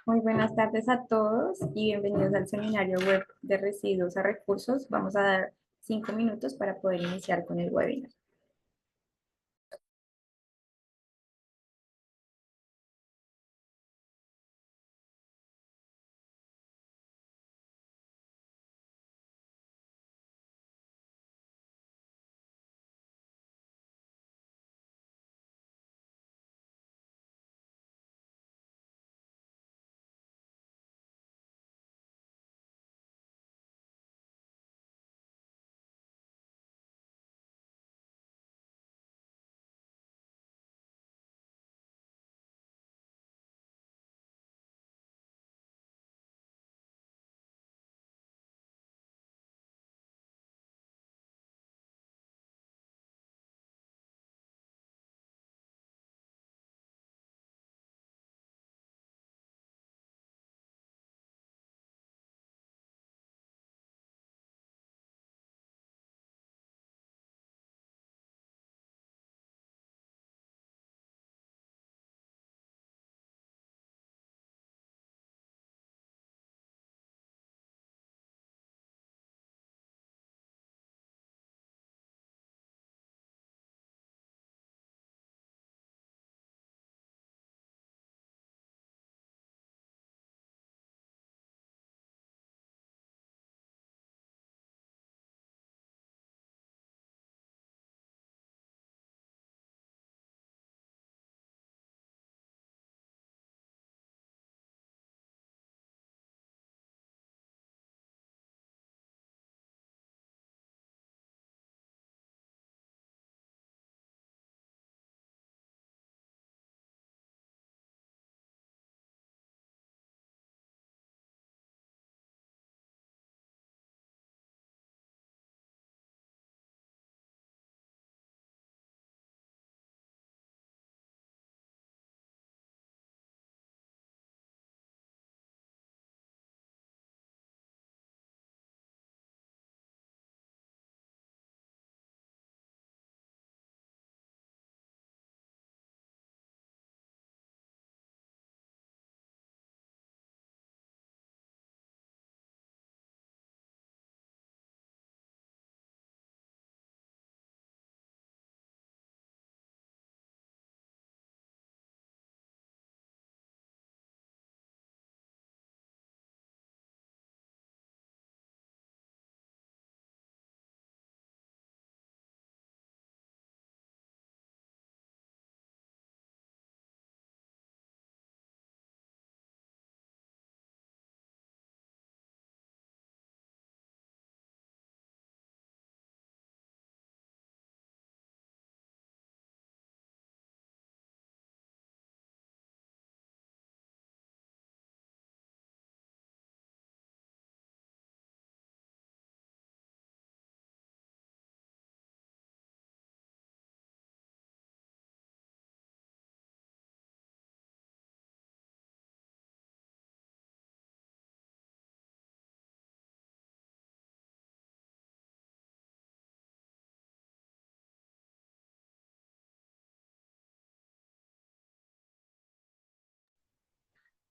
Muy buenas tardes a todos y bienvenidos al seminario web de residuos a recursos. Vamos a dar 5 minutos para poder iniciar con el webinar.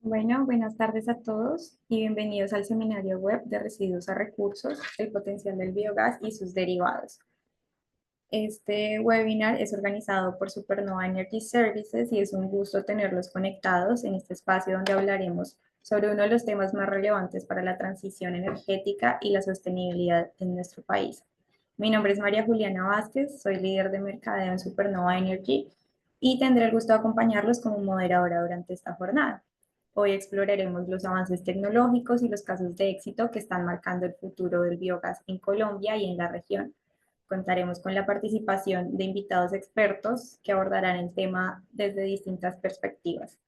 Bueno, buenas tardes a todos y bienvenidos al seminario web de residuos a recursos, el potencial del biogás y sus derivados. Este webinar es organizado por Supernova Energy Services y es un gusto tenerlos conectados en este espacio donde hablaremos sobre uno de los temas más relevantes para la transición energética y la sostenibilidad en nuestro país. Mi nombre es María Juliana Vázquez, soy líder de mercadeo en Supernova Energy y tendré el gusto de acompañarlos como moderadora durante esta jornada. Hoy exploraremos los avances tecnológicos y los casos de éxito que están marcando el futuro del biogás en Colombia y en la región. Contaremos con la participación de invitados expertos que abordarán el tema desde distintas perspectivas.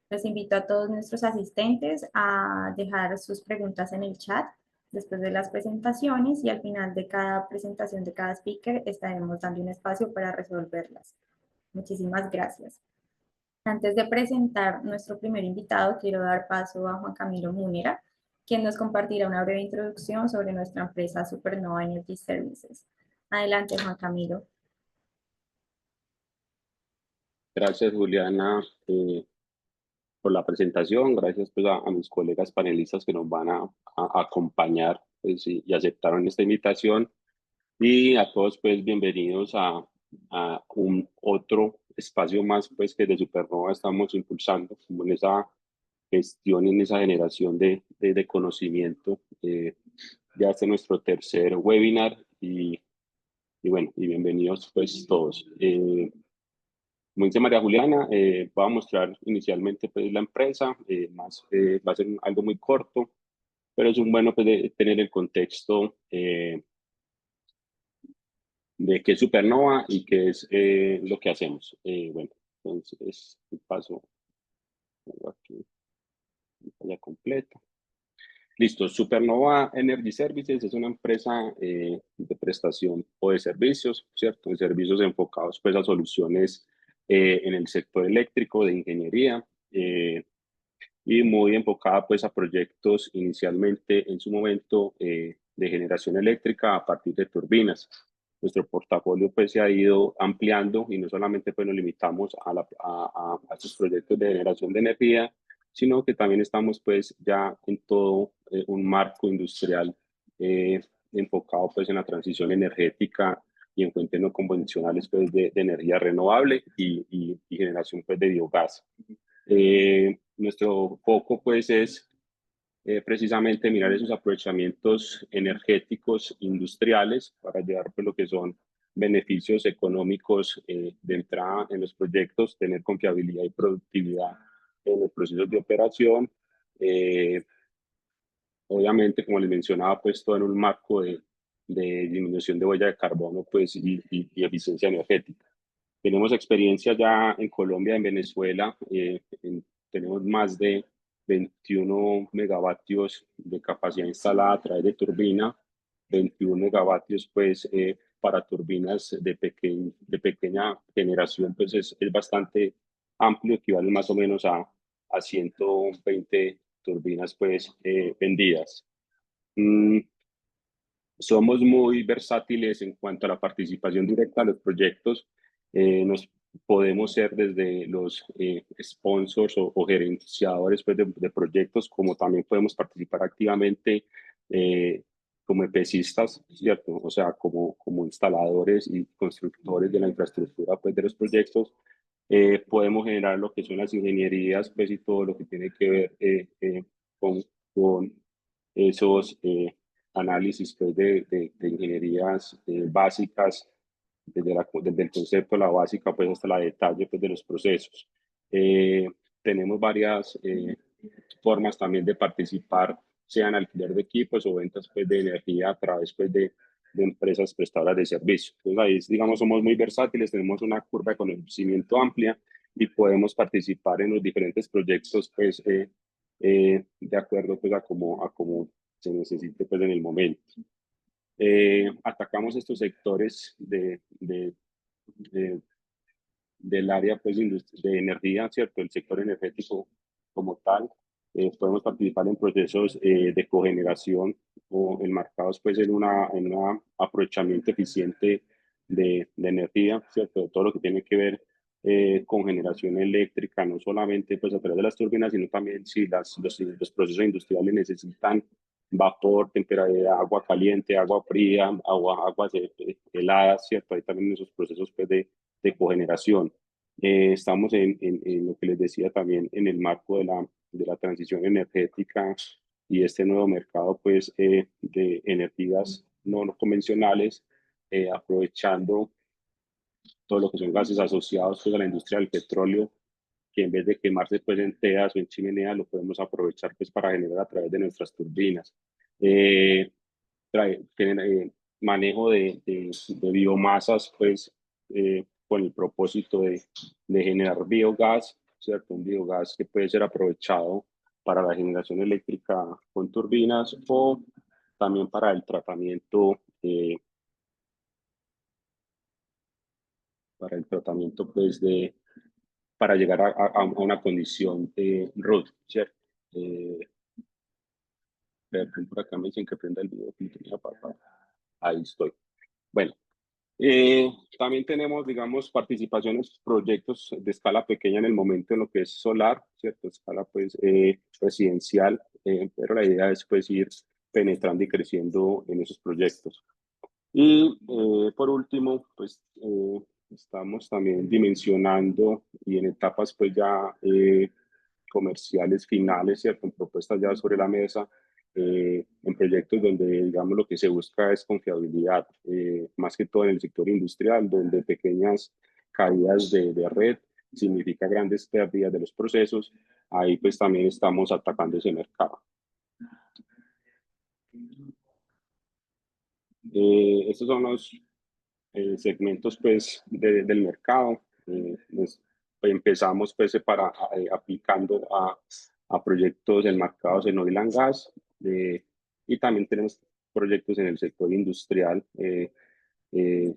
Los invito a todos nuestros asistentes a dejar sus preguntas en el chat después de las presentaciones y al final de cada presentación de cada speaker estaremos dando un espacio para resolverlas. Muchísimas gracias. Antes de presentar nuestro primer invitado, quiero dar paso a Juan Camilo Múnera, quien nos compartirá una breve introducción sobre nuestra empresa Supernova Energy Services. Adelante, Juan Camilo. Gracias, Juliana. por la presentación, gracias pues a mis colegas panelistas que nos van a acompañar pues, y aceptaron esta invitación. Y a todos, pues, bienvenidos a un otro espacio más, pues, que de Supernova estamos impulsando, como en esa gestión, en esa generación de conocimiento. Ya este es nuestro tercer webinar y bueno, y bienvenidos, pues, todos. Como dice María Juliana, voy a mostrar inicialmente, pues, la empresa, va a ser algo muy corto, pero es un bueno, pues, de tener el contexto de qué es Supernova y qué es lo que hacemos. Bueno, entonces paso pongo aquí ya completa. Listo, Supernova Energy Services es una empresa de prestación o de servicios, ¿cierto? De servicios enfocados pues a soluciones en el sector eléctrico, de ingeniería, y muy enfocada pues a proyectos inicialmente en su momento de generación eléctrica a partir de turbinas. Nuestro portafolio pues se ha ido ampliando y no solamente pues nos limitamos a estos proyectos de generación de energía, sino que también estamos pues ya en todo un marco industrial enfocado pues en la transición energética y en fuentes no convencionales pues de energía renovable y generación pues de biogás. Nuestro foco pues es precisamente mirar esos aprovechamientos energéticos industriales para llevar pues lo que son beneficios económicos de entrada en los proyectos, tener confiabilidad y productividad en los procesos de operación. Eh, Obviamente, como les mencionaba, pues todo en un marco de disminución de huella de carbono pues, y eficiencia energética. Tenemos experiencia ya en Colombia, en Venezuela, tenemos más de 21 megavatios de capacidad instalada a través de turbina, 21 megavatios pues para turbinas de pequeña generación, pues es bastante amplio, equivale más o menos a 120 turbinas pues vendidas. Mm, Somos muy versátiles en cuanto a la participación directa a los proyectos. Nos podemos ser desde los sponsors o gerenciadores pues, de proyectos, como también podemos participar activamente como EPCistas, ¿cierto? O sea, como instaladores y constructores de la infraestructura pues, de los proyectos. Podemos generar lo que son las ingenierías pues, y todo lo que tiene que ver con esos análisis pues, de ingenierías básicas, desde el concepto, la básica, pues hasta la detalle pues, de los procesos. Tenemos varias formas también de participar, sean alquiler de equipos o ventas pues, de energía a través pues, de empresas prestadoras de servicios. Entonces ahí, digamos, somos muy versátiles, tenemos una curva de conocimiento amplia y podemos participar en los diferentes proyectos pues, de acuerdo pues, a cómo se necesite pues, en el momento. Atacamos estos sectores de, del área pues, de energía, ¿cierto? El sector energético como tal. Podemos participar en procesos de cogeneración o enmarcados pues, en un aprovechamiento eficiente de energía, ¿cierto? Todo lo que tiene que ver con generación eléctrica, no solamente pues, a través de las turbinas, sino también si los procesos industriales necesitan vapor, temperatura, agua caliente, agua fría, aguas heladas, ¿cierto? Hay también esos procesos pues, de cogeneración. Estamos en lo que les decía también en el marco de la transición energética y este nuevo mercado pues, de energías no convencionales, aprovechando todo lo que son gases asociados pues, a la industria del petróleo, que en vez de quemarse pues, en teas o en chimeneas, lo podemos aprovechar pues, para generar a través de nuestras turbinas. Eh, Manejo de biomasas, pues, con el propósito de generar biogás, ¿cierto? Un biogás que puede ser aprovechado para la generación eléctrica con turbinas o también para el tratamiento, pues, para llegar a una condición de RUT, ¿cierto? Eh, por acá me dicen que prenda el video que tenía para. Ahí estoy. Bueno, Eh, También tenemos, digamos, participaciones, proyectos de escala pequeña en el momento en lo que es solar, ¿cierto? Escala, pues, residencial, pero la idea es, pues, ir penetrando y creciendo en esos proyectos. Y por último, pues, estamos también dimensionando y en etapas, pues, ya comerciales finales, ¿cierto? En propuestas ya sobre la mesa, en proyectos donde, digamos, lo que se busca es confiabilidad, más que todo en el sector industrial, donde pequeñas caídas de red significa grandes pérdidas de los procesos. Ahí pues también estamos atacando ese mercado. Estos son los segmentos pues del mercado. Empezamos pues aplicando a proyectos enmarcados en oil and gas, y también tenemos proyectos en el sector industrial,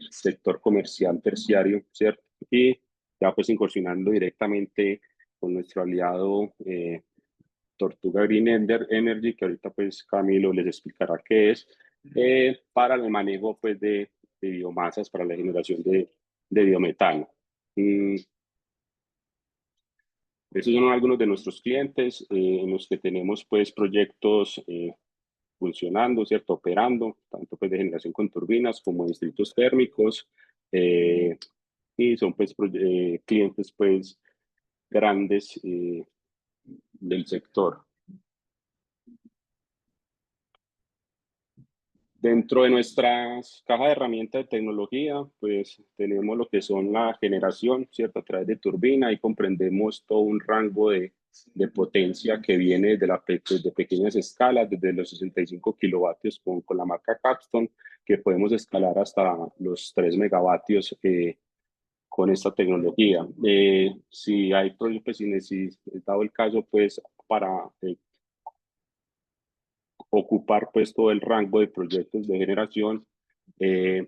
sector comercial terciario, ¿cierto? Y ya pues incursionando directamente con nuestro aliado Tortuga Green Energy, que ahorita pues Camilo les explicará qué es, para el manejo pues de biomasas, para la generación de biometano. Esos son algunos de nuestros clientes en los que tenemos pues proyectos funcionando, ¿cierto? Operando, tanto pues de generación con turbinas como distritos térmicos, eh, y son pues clientes pues grandes del sector. Dentro de nuestras cajas de herramientas de tecnología, pues tenemos lo que son la generación, ¿cierto? A través de turbina y comprendemos todo un rango de potencia que viene de pequeñas escalas, desde los 65 kilovatios con la marca Capstone, que podemos escalar hasta los 3 megavatios con esta tecnología. Si hay proyectos, si dado el caso, pues para ocupar pues todo el rango de proyectos de generación, eh,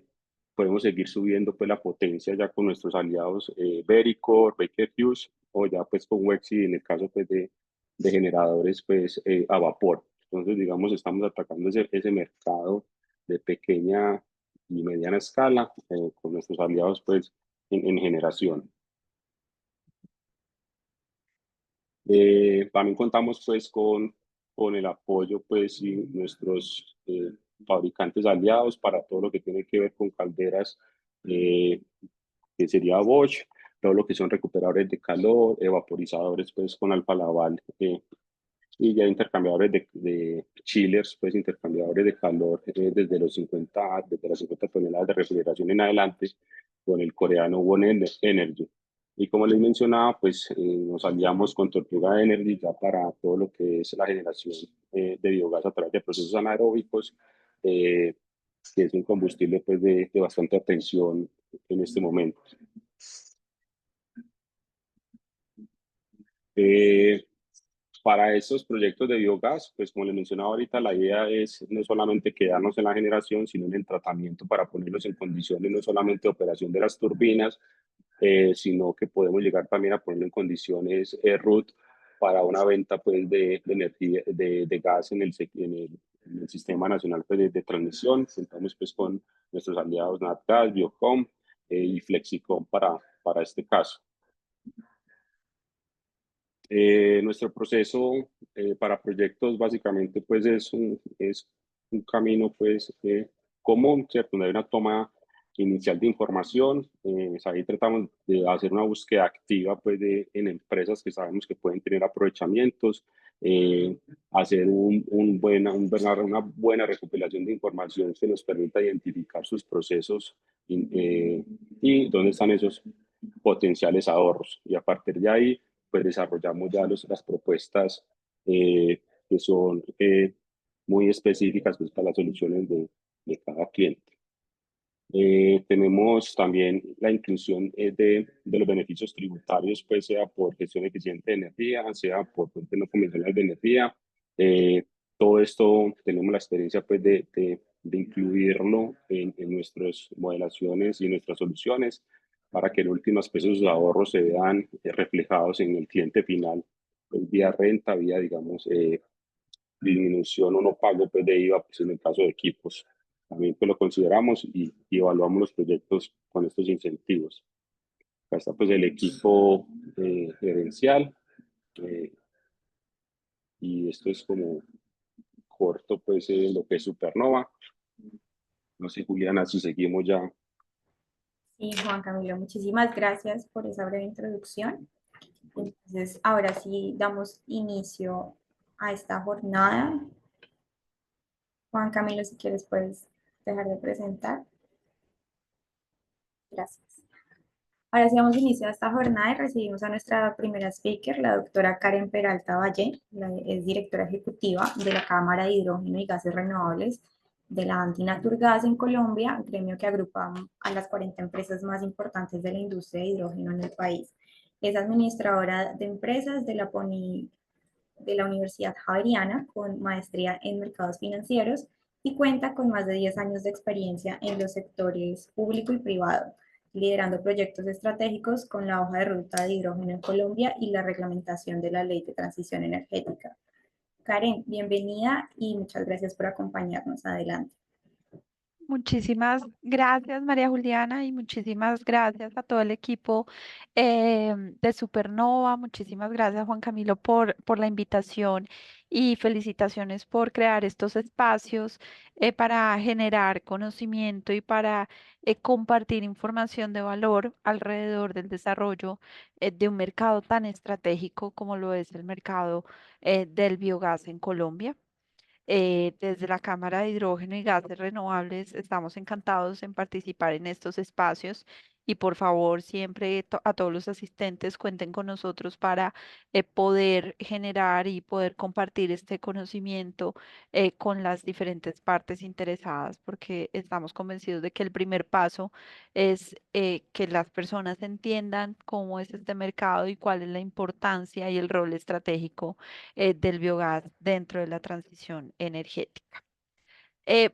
podemos seguir subiendo pues la potencia ya con nuestros aliados Verico, Baker Hughes o ya pues con Wexi en el caso pues de generadores pues a vapor. Entonces digamos estamos atacando ese mercado de pequeña y mediana escala con nuestros aliados pues en generación. También contamos pues con el apoyo pues y nuestros fabricantes aliados para todo lo que tiene que ver con calderas, eh, que sería Bosch, todo lo que son recuperadores de calor, vaporizadores pues con Alfa Laval, y ya intercambiadores de chillers, pues intercambiadores de calor desde las 50 toneladas de refrigeración en adelante con el coreano One Energy. Y como les mencionaba, pues nos aliamos con Tortuga Energy ya para todo lo que es la generación de biogás a través de procesos anaeróbicos, eh, que es un combustible pues de bastante atención en este momento. Eh, Para estos proyectos de biogás, pues como les mencionaba ahorita, la idea es no solamente quedarnos en la generación, sino en el tratamiento para ponerlos en condiciones no solamente de operación de las turbinas, sino que podemos llegar también a ponerlo en condiciones RUT para una venta pues, de energía, de gas en el Sistema Nacional pues, de Transmisión. Contamos pues, con nuestros aliados NatGas, Biocom y Flexicom para este caso. Nuestro proceso para proyectos básicamente pues es un camino pues común, ¿cierto? Donde hay una toma inicial de información, ahí tratamos de hacer una búsqueda activa pues en empresas que sabemos que pueden tener aprovechamientos, hacer una buena recopilación de información que nos permita identificar sus procesos y dónde están esos potenciales ahorros, y a partir de ahí pues desarrollamos ya las propuestas que son muy específicas pues, para las soluciones de cada cliente. Tenemos también la inclusión de los beneficios tributarios, pues sea por gestión eficiente de energía, sea por fuentes no convencionales de energía. Eh, Todo esto tenemos la experiencia pues de incluirlo en nuestras modelaciones y nuestras soluciones para que en últimas pues esos ahorros se vean reflejados en el cliente final, pues, vía renta, vía digamos disminución o no pago pues, de IVA pues, en el caso de equipos. también pues lo consideramos y evaluamos los proyectos con estos incentivos. Acá está pues el equipo gerencial eh, y esto es como corto pues lo que es Supernova. No sé, Juliana, si seguimos ya. Sí, Juan Camilo, muchísimas gracias por esa breve introducción. Entonces, ahora sí damos inicio a esta jornada. Juan Camilo, si quieres, puedes dejar de presentar. Gracias. Ahora sí damos inicio a esta jornada y recibimos a nuestra primera speaker, la doctora Karen Peralta Valle, es directora ejecutiva de la Cámara de Hidrógeno y Gases Renovables de la ANTI Naturgas en Colombia, un gremio que agrupa a las 40 empresas más importantes de la industria de hidrógeno en el país. Es administradora de empresas de la de la Universidad Javeriana con maestría en mercados financieros y cuenta con más de 10 años de experiencia en los sectores público y privado, liderando proyectos estratégicos con la hoja de ruta de hidrógeno en Colombia y la reglamentación de la Ley de Transición Energética. Karen, bienvenida y muchas gracias por acompañarnos. Adelante. Muchísimas gracias, María Juliana, y muchísimas gracias a todo el equipo de Supernova. Muchísimas gracias, Juan Camilo, por la invitación y felicitaciones por crear estos espacios para generar conocimiento y para compartir información de valor alrededor del desarrollo de un mercado tan estratégico como lo es el mercado del biogás en Colombia. Desde la Cámara de Hidrógeno y Gases Renovables estamos encantados en participar en estos espacios y por favor siempre a todos los asistentes cuenten con nosotros para poder generar y poder compartir este conocimiento con las diferentes partes interesadas porque estamos convencidos de que el primer paso es que las personas entiendan cómo es este mercado y cuál es la importancia y el rol estratégico del biogás dentro de la transición energética.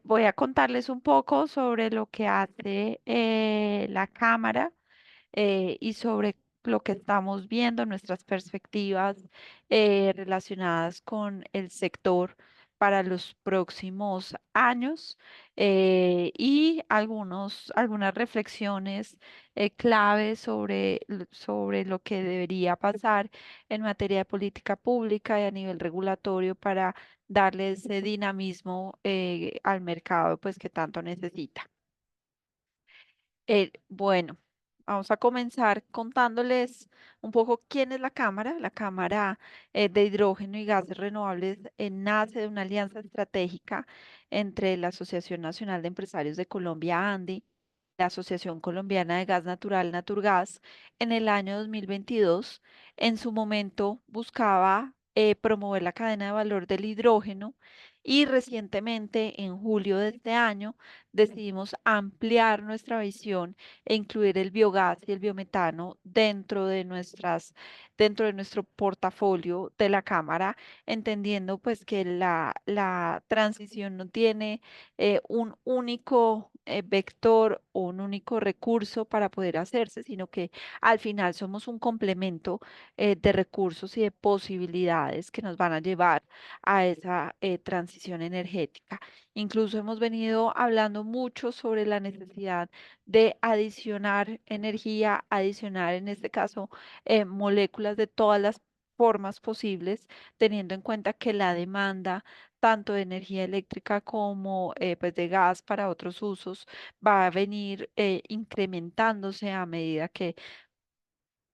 Voy a contarles un poco sobre lo que hace la Cámara y sobre lo que estamos viendo, nuestras perspectivas relacionadas con el sector para los próximos años y algunas reflexiones claves sobre lo que debería pasar en materia de política pública y a nivel regulatorio para darle ese dinamismo al mercado pues que tanto necesita. Bueno, vamos a comenzar contándoles un poco quién es la Cámara. La Cámara de Hidrógeno y Gases Renovables nace de una alianza estratégica entre la Asociación Nacional de Empresarios de Colombia, ANDI, la Asociación Colombiana de Gas Natural, Naturgas, en el año 2022. En su momento buscaba promover la cadena de valor del hidrógeno y recientemente, en julio de este año, decidimos ampliar nuestra visión e incluir el biogás y el biometano dentro de nuestro portafolio de la Cámara, entendiendo pues que la transición no tiene un único vector o un único recurso para poder hacerse, sino que al final somos un complemento de recursos y de posibilidades que nos van a llevar a esa transición energética. Incluso hemos venido hablando mucho sobre la necesidad de adicionar energía, adicionar en este caso moléculas de todas las formas posibles, teniendo en cuenta que la demanda tanto de energía eléctrica como pues de gas para otros usos va a venir incrementándose a medida que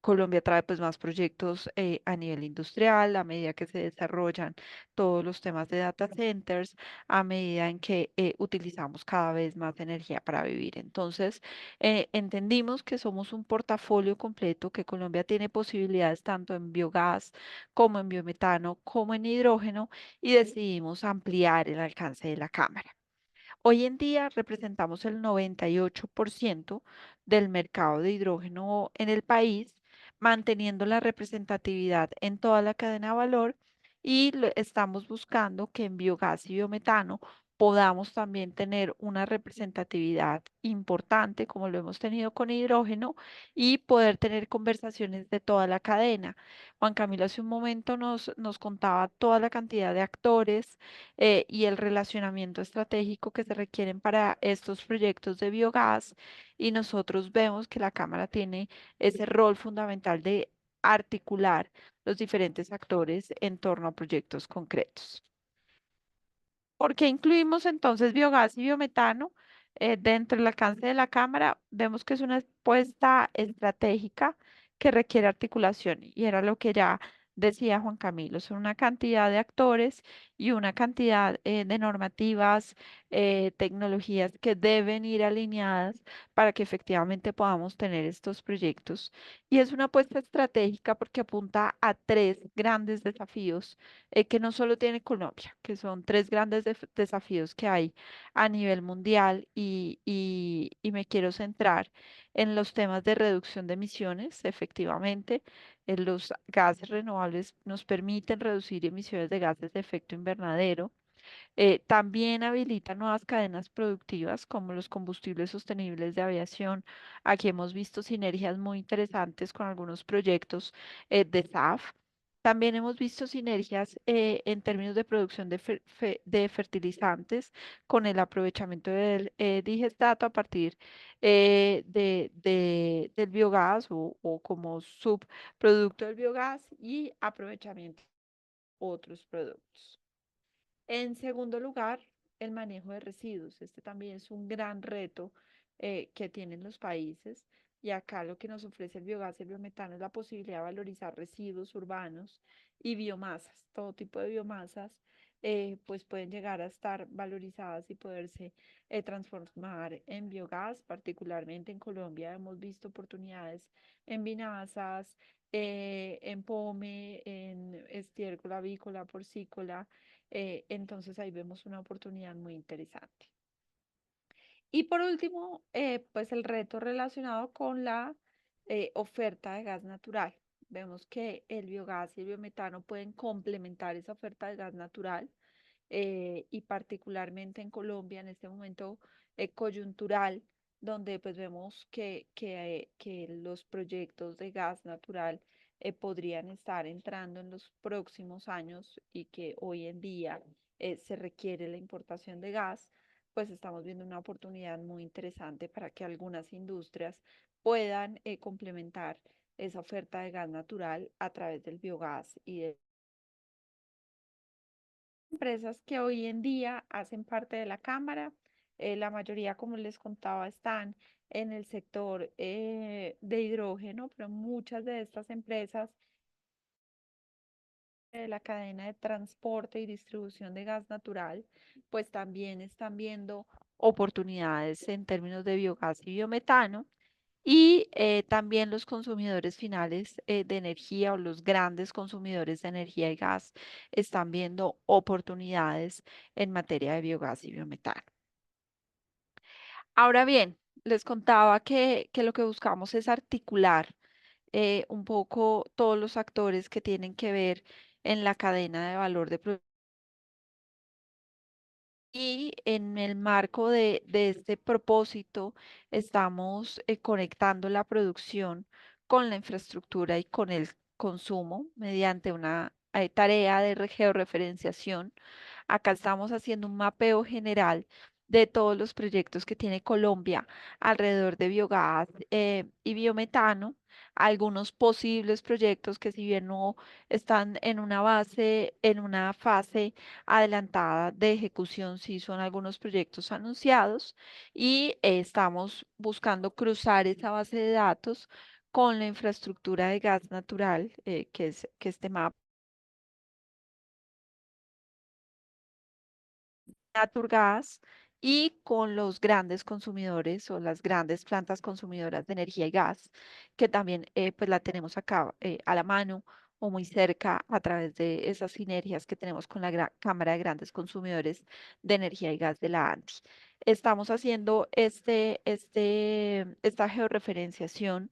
Colombia trae pues más proyectos a nivel industrial, a medida que se desarrollan todos los temas de data centers, a medida en que utilizamos cada vez más energía para vivir. Entonces, entendimos que somos un portafolio completo, que Colombia tiene posibilidades tanto en biogás como en biometano, como en hidrógeno, y decidimos ampliar el alcance de la Cámara. Hoy en día representamos el 98% del mercado de hidrógeno en el país, manteniendo la representatividad en toda la cadena de valor y estamos buscando que en biogás y biometano podamos también tener una representatividad importante, como lo hemos tenido con hidrógeno, y poder tener conversaciones de toda la cadena. Juan Camilo hace un momento nos contaba toda la cantidad de actores y el relacionamiento estratégico que se requieren para estos proyectos de biogás, y nosotros vemos que la Cámara tiene ese rol fundamental de articular los diferentes actores en torno a proyectos concretos. ¿Por qué incluimos entonces biogás y biometano dentro del alcance de la Cámara? Vemos que es una apuesta estratégica que requiere articulación y era lo que ya decía Juan Camilo. Son una cantidad de actores y una cantidad de normativas, tecnologías que deben ir alineadas para que efectivamente podamos tener estos proyectos. Y es una apuesta estratégica porque apunta a tres grandes desafíos que no solo tiene Colombia, que son tres grandes desafíos que hay a nivel mundial y me quiero centrar en los temas de reducción de emisiones, efectivamente. Los gases renovables nos permiten reducir emisiones de gases de efecto invernadero. También habilita nuevas cadenas productivas como los combustibles sostenibles de aviación. Aquí hemos visto sinergias muy interesantes con algunos proyectos de SAF. También hemos visto sinergias en términos de producción de fertilizantes con el aprovechamiento del digestato a partir del biogás o como subproducto del biogás y aprovechamiento de otros productos. En segundo lugar, el manejo de residuos. Este también es un gran reto que tienen los países y acá lo que nos ofrece el biogás y el biometano es la posibilidad de valorizar residuos urbanos y biomasas. Todo tipo de biomasas pues pueden llegar a estar valorizadas y poderse transformar en biogás. Particularmente en Colombia hemos visto oportunidades en vinazas, en pome, en estiércol avícola, porcícola. Entonces ahí vemos una oportunidad muy interesante. Y por último, pues el reto relacionado con la oferta de gas natural. Vemos que el biogás y el biometano pueden complementar esa oferta de gas natural y particularmente en Colombia en este momento coyuntural, donde pues vemos que los proyectos de gas natural podrían estar entrando en los próximos años y que hoy en día se requiere la importación de gas, pues estamos viendo una oportunidad muy interesante para que algunas industrias puedan complementar esa oferta de gas natural a través del biogás y de empresas que hoy en día hacen parte de la Cámara. La mayoría, como les contaba, están en el sector de hidrógeno, pero muchas de estas empresas de la cadena de transporte y distribución de gas natural, pues también están viendo oportunidades en términos de biogás y biometano. Y también los consumidores finales de energía o los grandes consumidores de energía y gas están viendo oportunidades en materia de biogás y biometano. Ahora bien, les contaba que lo que buscamos es articular un poco todos los actores que tienen que ver en la cadena de valor de producción. Y en el marco de este propósito, estamos conectando la producción con la infraestructura y con el consumo mediante una tarea de georreferenciación. Acá estamos haciendo un mapeo general de todos los proyectos que tiene Colombia alrededor de biogás y biometano, algunos posibles proyectos que si bien no están en una fase adelantada de ejecución, sí son algunos proyectos anunciados y estamos buscando cruzar esa base de datos con la infraestructura de gas natural, que este mapa Naturgas y con los grandes consumidores o las grandes plantas consumidoras de energía y gas, que también pues la tenemos acá a la mano o muy cerca a través de esas sinergias que tenemos con la Cámara de Grandes Consumidores de Energía y Gas de la ANTI. Estamos haciendo esta georreferenciación,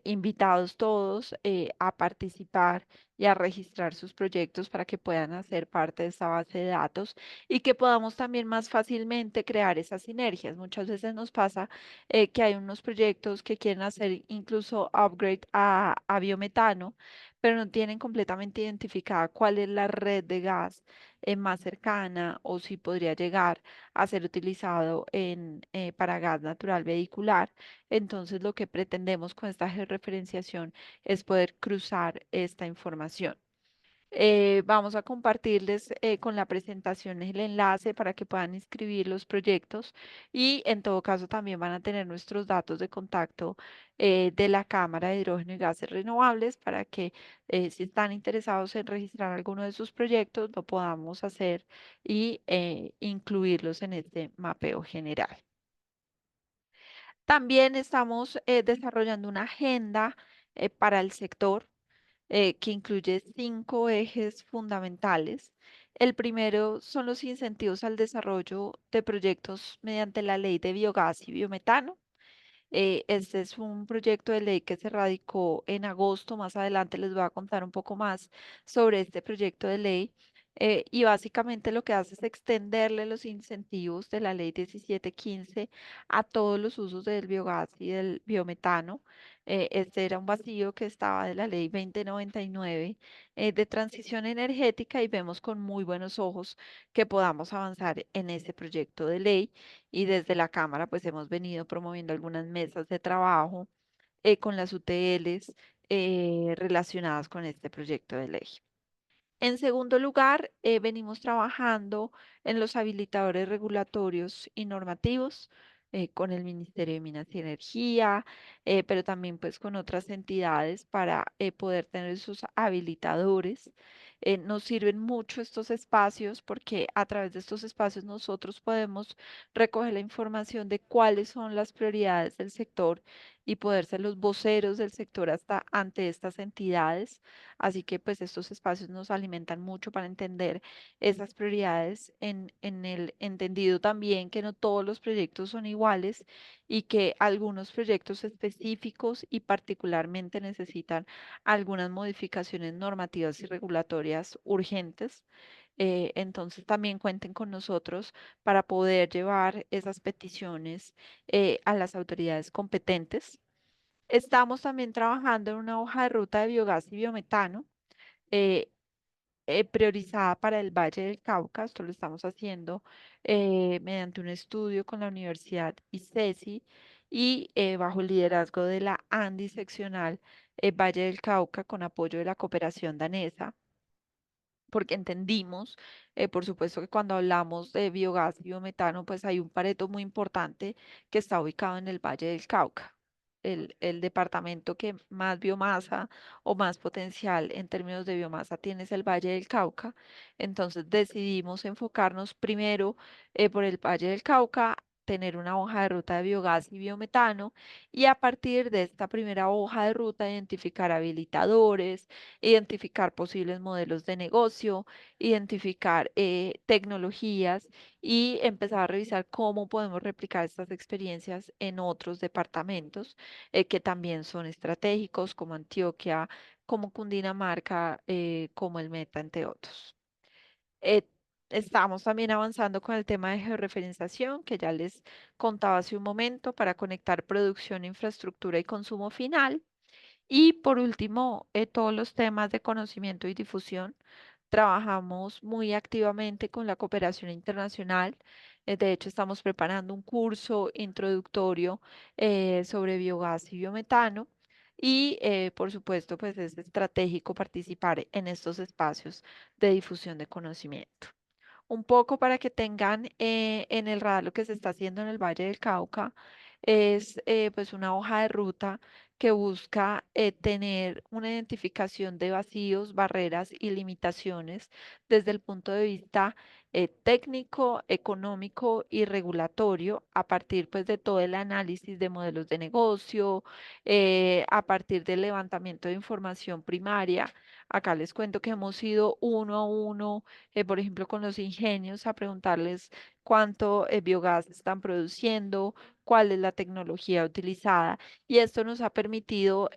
invitados todos a participar y a registrar sus proyectos para que puedan hacer parte de esta base de datos y que podamos también más fácilmente crear esas sinergias. Muchas veces nos pasa que hay unos proyectos que quieren hacer incluso upgrade a biometano, pero no tienen completamente identificada cuál es la red de gas más cercana o si podría llegar a ser utilizado para gas natural vehicular. Entonces, lo que pretendemos con esta georreferenciación es poder cruzar esta información. Vamos a compartirles con la presentación el enlace para que puedan inscribir los proyectos y en todo caso también van a tener nuestros datos de contacto de la Cámara de Hidrógeno y Gases Renovables para que si están interesados en registrar alguno de sus proyectos lo podamos hacer y incluirlos en este mapeo general. También estamos desarrollando una agenda para el sector que incluye 5 ejes fundamentales. El primero son los incentivos al desarrollo de proyectos mediante la ley de biogás y biometano. Este es un proyecto de ley que se radicó en agosto. Más adelante les voy a contar un poco más sobre este proyecto de ley. Y básicamente lo que hace es extenderle los incentivos de la ley 1715 a todos los usos del biogás y del biometano. Este era un vacío que estaba de la ley 2099 de transición energética y vemos con muy buenos ojos que podamos avanzar en ese proyecto de ley y desde la Cámara pues hemos venido promoviendo algunas mesas de trabajo con las UTLs relacionadas con este proyecto de ley. En segundo lugar, venimos trabajando en los habilitadores regulatorios y normativos con el Ministerio de Minas y Energía, pero también pues con otras entidades para poder tener esos habilitadores. Nos sirven mucho estos espacios porque a través de estos espacios nosotros podemos recoger la información de cuáles son las prioridades del sector y poder ser los voceros del sector hasta ante estas entidades. Así que pues estos espacios nos alimentan mucho para entender esas prioridades en el entendido también que no todos los proyectos son iguales y que algunos proyectos específicos y particularmente necesitan algunas modificaciones normativas y regulatorias urgentes. Entonces también cuenten con nosotros para poder llevar esas peticiones a las autoridades competentes. Estamos también trabajando en una hoja de ruta de biogás y biometano eh, priorizada para el Valle del Cauca. Esto lo estamos haciendo mediante un estudio con la Universidad ICESI y bajo el liderazgo de la ANDI seccional Valle del Cauca con apoyo de la cooperación danesa porque entendimos, por supuesto que cuando hablamos de biogás y biometano, pues hay un Pareto muy importante que está ubicado en el Valle del Cauca. El departamento que más biomasa o más potencial en términos de biomasa tiene es el Valle del Cauca. Entonces decidimos enfocarnos primero por el Valle del Cauca, tener una hoja de ruta de biogás y biometano y a partir de esta primera hoja de ruta identificar habilitadores, identificar posibles modelos de negocio, identificar tecnologías y empezar a revisar cómo podemos replicar estas experiencias en otros departamentos que también son estratégicos, como Antioquia, como Cundinamarca, como el Meta, entre otros. Eh, Estamos también avanzando con el tema de georreferenciación, que ya les contaba hace un momento, para conectar producción, infraestructura y consumo final. Y por último, todos los temas de conocimiento y difusión. Trabajamos muy activamente con la cooperación internacional. De hecho, estamos preparando un curso introductorio sobre biogás y biometano. Y por supuesto, pues es estratégico participar en estos espacios de difusión de conocimiento un poco para que tengan en el radar lo que se está haciendo en el Valle del Cauca. Es pues una hoja de ruta que busca tener una identificación de vacíos, barreras y limitaciones desde el punto de vista técnico, económico y regulatorio a partir pues de todo el análisis de modelos de negocio, a partir del levantamiento de información primaria. Acá les cuento que hemos ido uno a uno por ejemplo, con los ingenios a preguntarles cuánto biogás están produciendo, cuál es la tecnología utilizada. Y esto nos ha permitido,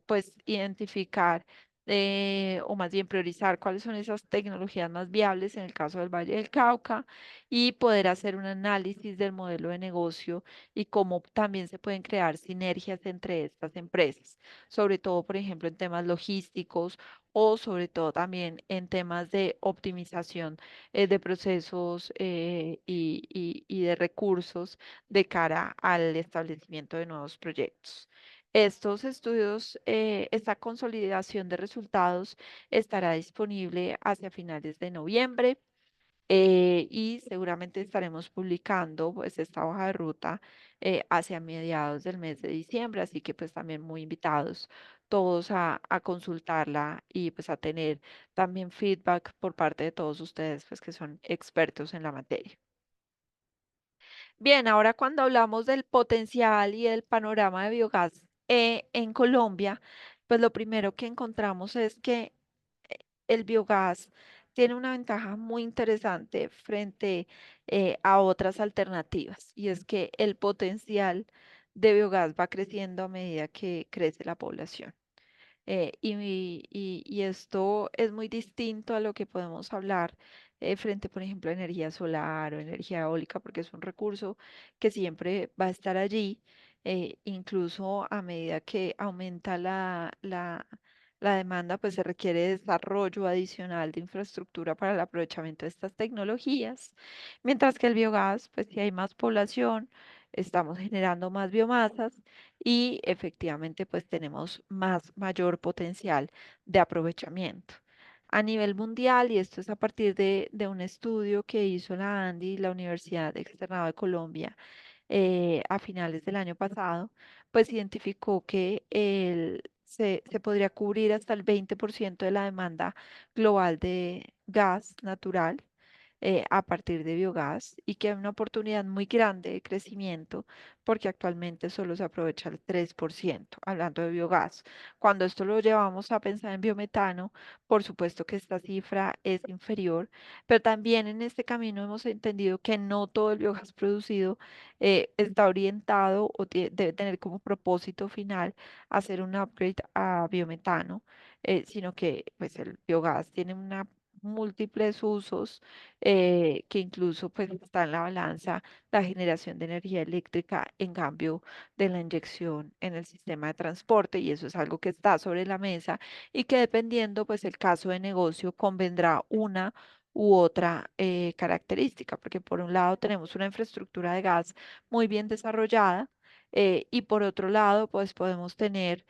pues, identificar o más bien priorizar cuáles son esas tecnologías más viables en el caso del Valle del Cauca y poder hacer un análisis del modelo de negocio y cómo también se pueden crear sinergias entre estas empresas, sobre todo, por ejemplo, en temas logísticos o sobre todo también en temas de optimización de procesos y de recursos de cara al establecimiento de nuevos proyectos. Estos estudios, esta consolidación de resultados estará disponible hacia finales de noviembre y seguramente estaremos publicando pues esta hoja de ruta hacia mediados del mes de diciembre, así que pues también muy invitados todos a consultarla y pues a tener también feedback por parte de todos ustedes pues que son expertos en la materia. Bien, ahora cuando hablamos del potencial y el panorama de biogás en Colombia, pues lo primero que encontramos es que el biogás tiene una ventaja muy interesante frente a otras alternativas y es que el potencial de biogás va creciendo a medida que crece la población. Y esto es muy distinto a lo que podemos hablar frente, por ejemplo, a energía solar o energía eólica, porque es un recurso que siempre va a estar allí, incluso a medida que aumenta la demanda, pues se requiere desarrollo adicional de infraestructura para el aprovechamiento de estas tecnologías, mientras que el biogás, pues si hay más población, estamos generando más biomasas y efectivamente pues tenemos mayor potencial de aprovechamiento. A nivel mundial, y esto es a partir de un estudio que hizo la ANDI, la Universidad Externado de Colombia, a finales del año pasado, pues identificó que se podría cubrir hasta el 20% de la demanda global de gas natural a partir de biogás y que hay una oportunidad muy grande de crecimiento porque actualmente solo se aprovecha el 3%, hablando de biogás. Cuando esto lo llevamos a pensar en biometano, por supuesto que esta cifra es inferior, pero también en este camino hemos entendido que no todo el biogás producido está orientado o debe tener como propósito final hacer un upgrade a biometano, sino que pues el biogás tiene una múltiples usos que incluso pues está en la balanza la generación de energía eléctrica en cambio de la inyección en el sistema de transporte y eso es algo que está sobre la mesa y que dependiendo pues el caso de negocio convendrá una u otra característica, porque por un lado tenemos una infraestructura de gas muy bien desarrollada y por otro lado pues podemos tener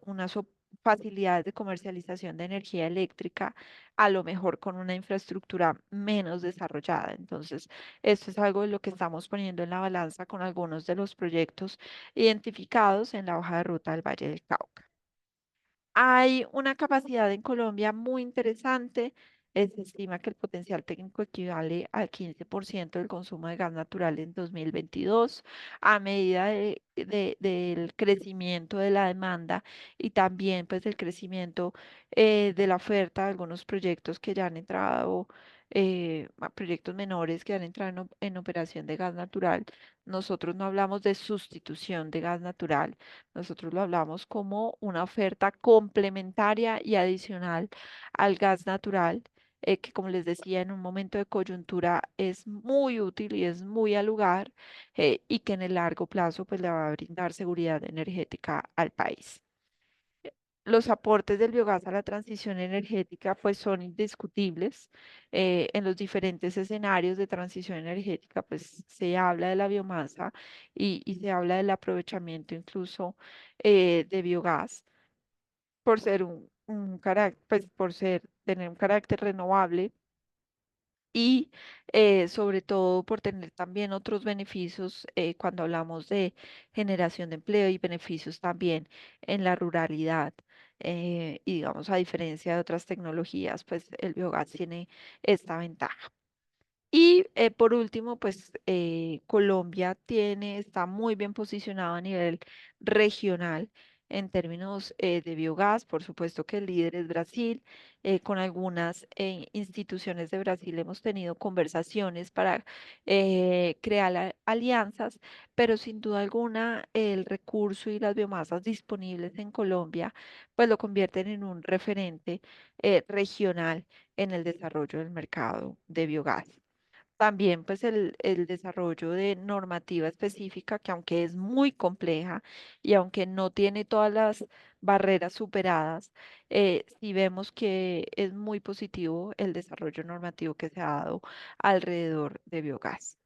unas facilidades de comercialización de energía eléctrica a lo mejor con una infraestructura menos desarrollada. Entonces, esto es algo de lo que estamos poniendo en la balanza con algunos de los proyectos identificados en la hoja de ruta del Valle del Cauca. Hay una capacidad en Colombia muy interesante. Se estima que el potencial técnico equivale al 15% del consumo de gas natural en 2022, a medida del crecimiento de la demanda y también pues del crecimiento de la oferta de algunos proyectos que ya han entrado, proyectos menores que han entrado en operación de gas natural. Nosotros no hablamos de sustitución de gas natural, nosotros lo hablamos como una oferta complementaria y adicional al gas natural, que como les decía, en un momento de coyuntura es muy útil y es muy al lugar, y que en el largo plazo pues le va a brindar seguridad energética al país. Los aportes del biogás a la transición energética pues son indiscutibles. En los diferentes escenarios de transición energética pues se habla de la biomasa y se habla del aprovechamiento incluso de biogás por ser un carácter, pues por tener un carácter renovable y sobre todo por tener también otros beneficios cuando hablamos de generación de empleo y beneficios también en la ruralidad. Y digamos, a diferencia de otras tecnologías, pues el biogás tiene esta ventaja. Y por último, pues Colombia está muy bien posicionado a nivel regional en términos de biogás. Por supuesto que el líder es Brasil. Con algunas instituciones de Brasil hemos tenido conversaciones para crear alianzas, pero sin duda alguna el recurso y las biomasas disponibles en Colombia pues lo convierten en un referente regional en el desarrollo del mercado de biogás. También pues el desarrollo de normativa específica, que aunque es muy compleja y aunque no tiene todas las barreras superadas, sí vemos que es muy positivo el desarrollo normativo que se ha dado alrededor de biogás.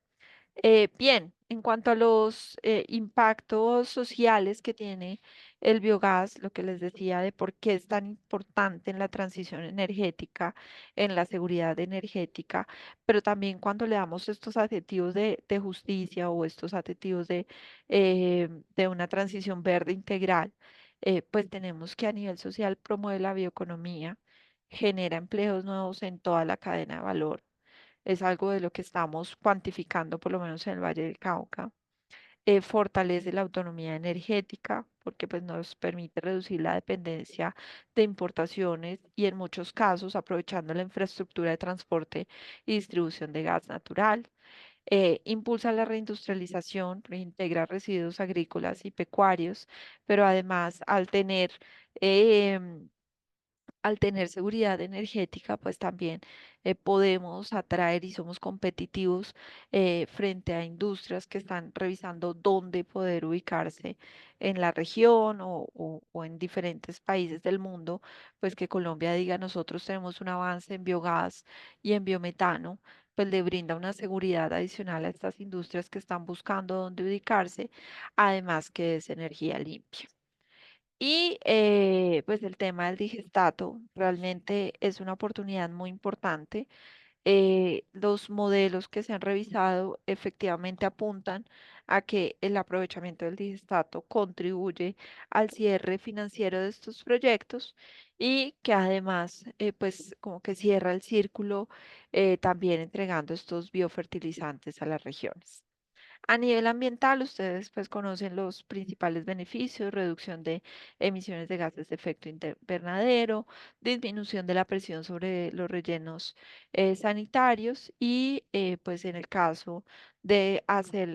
Bien, en cuanto a los impactos sociales que tiene el biogás, lo que les decía de por qué es tan importante en la transición energética, en la seguridad energética, pero también cuando le damos estos adjetivos de justicia o estos adjetivos de una transición verde integral, pues tenemos que a nivel social promueve la bioeconomía, genera empleos nuevos en toda la cadena de valor, es algo de lo que estamos cuantificando, por lo menos en el Valle del Cauca. Fortalece la autonomía energética porque pues, nos permite reducir la dependencia de importaciones y en muchos casos aprovechando la infraestructura de transporte y distribución de gas natural. Impulsa la reindustrialización, integra residuos agrícolas y pecuarios, pero además em, al tener seguridad energética, pues también podemos atraer y somos competitivos frente a industrias que están revisando dónde poder ubicarse en la región o en diferentes países del mundo, pues que Colombia diga, nosotros tenemos un avance en biogás y en biometano, pues le brinda una seguridad adicional a estas industrias que están buscando dónde ubicarse, además que es energía limpia. Y pues el tema del digestato realmente es una oportunidad muy importante. Los modelos que se han revisado efectivamente apuntan a que el aprovechamiento del digestato contribuye al cierre financiero de estos proyectos y que además pues como que cierra el círculo también entregando estos biofertilizantes a las regiones. A nivel ambiental, ustedes pues conocen los principales beneficios: reducción de emisiones de gases de efecto invernadero, disminución de la presión sobre los rellenos sanitarios y pues en el caso de hacer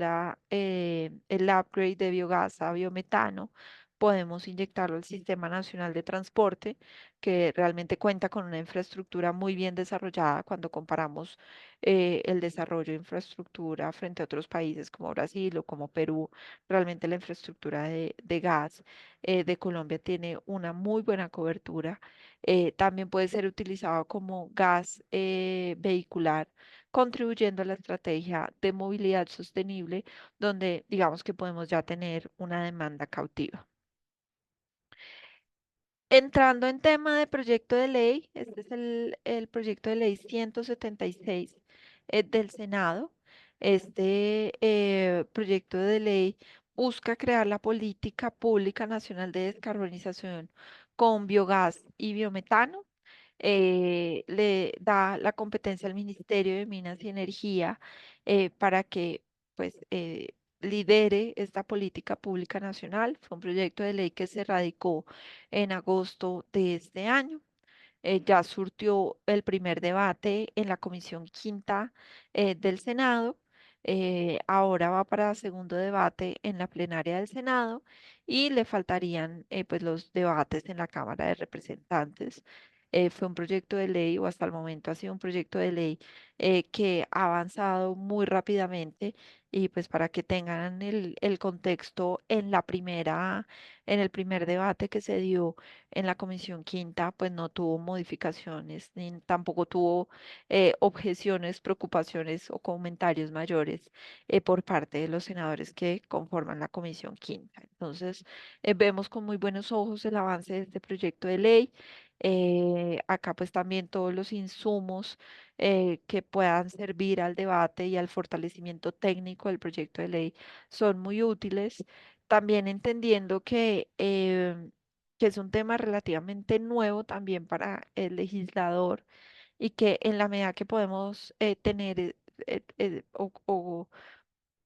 el upgrade de biogás a biometano, podemos inyectarlo al Sistema Nacional de Transporte, que realmente cuenta con una infraestructura muy bien desarrollada cuando comparamos el desarrollo de infraestructura frente a otros países como Brasil o como Perú. Realmente la infraestructura de gas de Colombia tiene una muy buena cobertura. También puede ser utilizado como gas vehicular, contribuyendo a la estrategia de movilidad sostenible, donde digamos que podemos ya tener una demanda cautiva. Entrando en tema de proyecto de ley, este es el proyecto de ley 176 del Senado. Este proyecto de ley busca crear la política pública nacional de descarbonización con biogás y biometano. Le da la competencia al Ministerio de Minas y Energía para que pues lidere esta política pública nacional. Fue un proyecto de ley que se radicó en agosto de este año. Ya surtió el primer debate en la Comisión Quinta del Senado. Ahora va para segundo debate en la plenaria del Senado y le faltarían pues los debates en la Cámara de Representantes. Fue un proyecto de ley, o hasta el momento ha sido un proyecto de ley que ha avanzado muy rápidamente, y pues para que tengan el contexto, en el primer debate que se dio en la Comisión Quinta, pues no tuvo modificaciones, ni tampoco tuvo objeciones, preocupaciones o comentarios mayores por parte de los senadores que conforman la Comisión Quinta. Entonces, vemos con muy buenos ojos el avance de este proyecto de ley. Acá pues también todos los insumos que puedan servir al debate y al fortalecimiento técnico del proyecto de ley son muy útiles. También entendiendo que es un tema relativamente nuevo también para el legislador, y que en la medida que podemos tener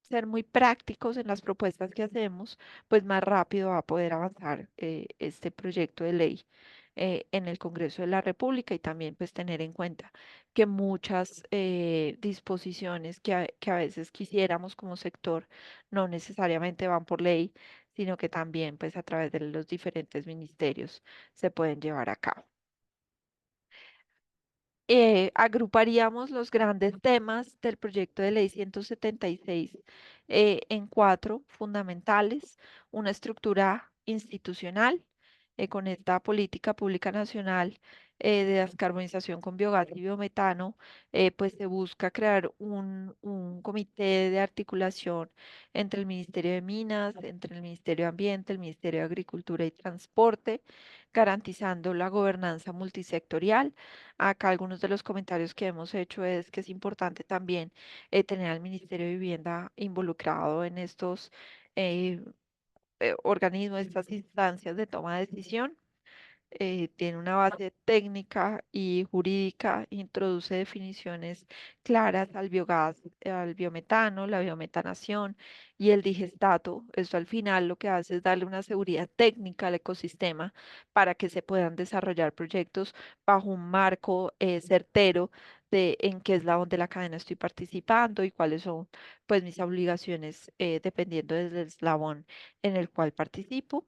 ser muy prácticos en las propuestas que hacemos, pues más rápido va a poder avanzar este proyecto de ley en el Congreso de la República y también pues tener en cuenta que muchas disposiciones que a veces quisiéramos como sector no necesariamente van por ley, sino que también pues a través de los diferentes ministerios se pueden llevar a cabo. Agruparíamos los grandes temas del proyecto de ley 176 en cuatro fundamentales: una estructura institucional con esta política pública nacional de descarbonización con biogás y biometano. Pues se busca crear un comité de articulación entre el Ministerio de Minas, entre el Ministerio de Ambiente, el Ministerio de Agricultura y Transporte, garantizando la gobernanza multisectorial. Acá algunos de los comentarios que hemos hecho es que es importante también tener al Ministerio de Vivienda involucrado en estos eh, organismos, estas instancias de toma de decisión. Tiene una base técnica y jurídica, introduce definiciones claras al biogás, al biometano, la biometanación y el digestato. Esto al final lo que hace es darle una seguridad técnica al ecosistema para que se puedan desarrollar proyectos bajo un marco certero de en qué eslabón de la cadena estoy participando y cuáles son pues mis obligaciones dependiendo del eslabón en el cual participo.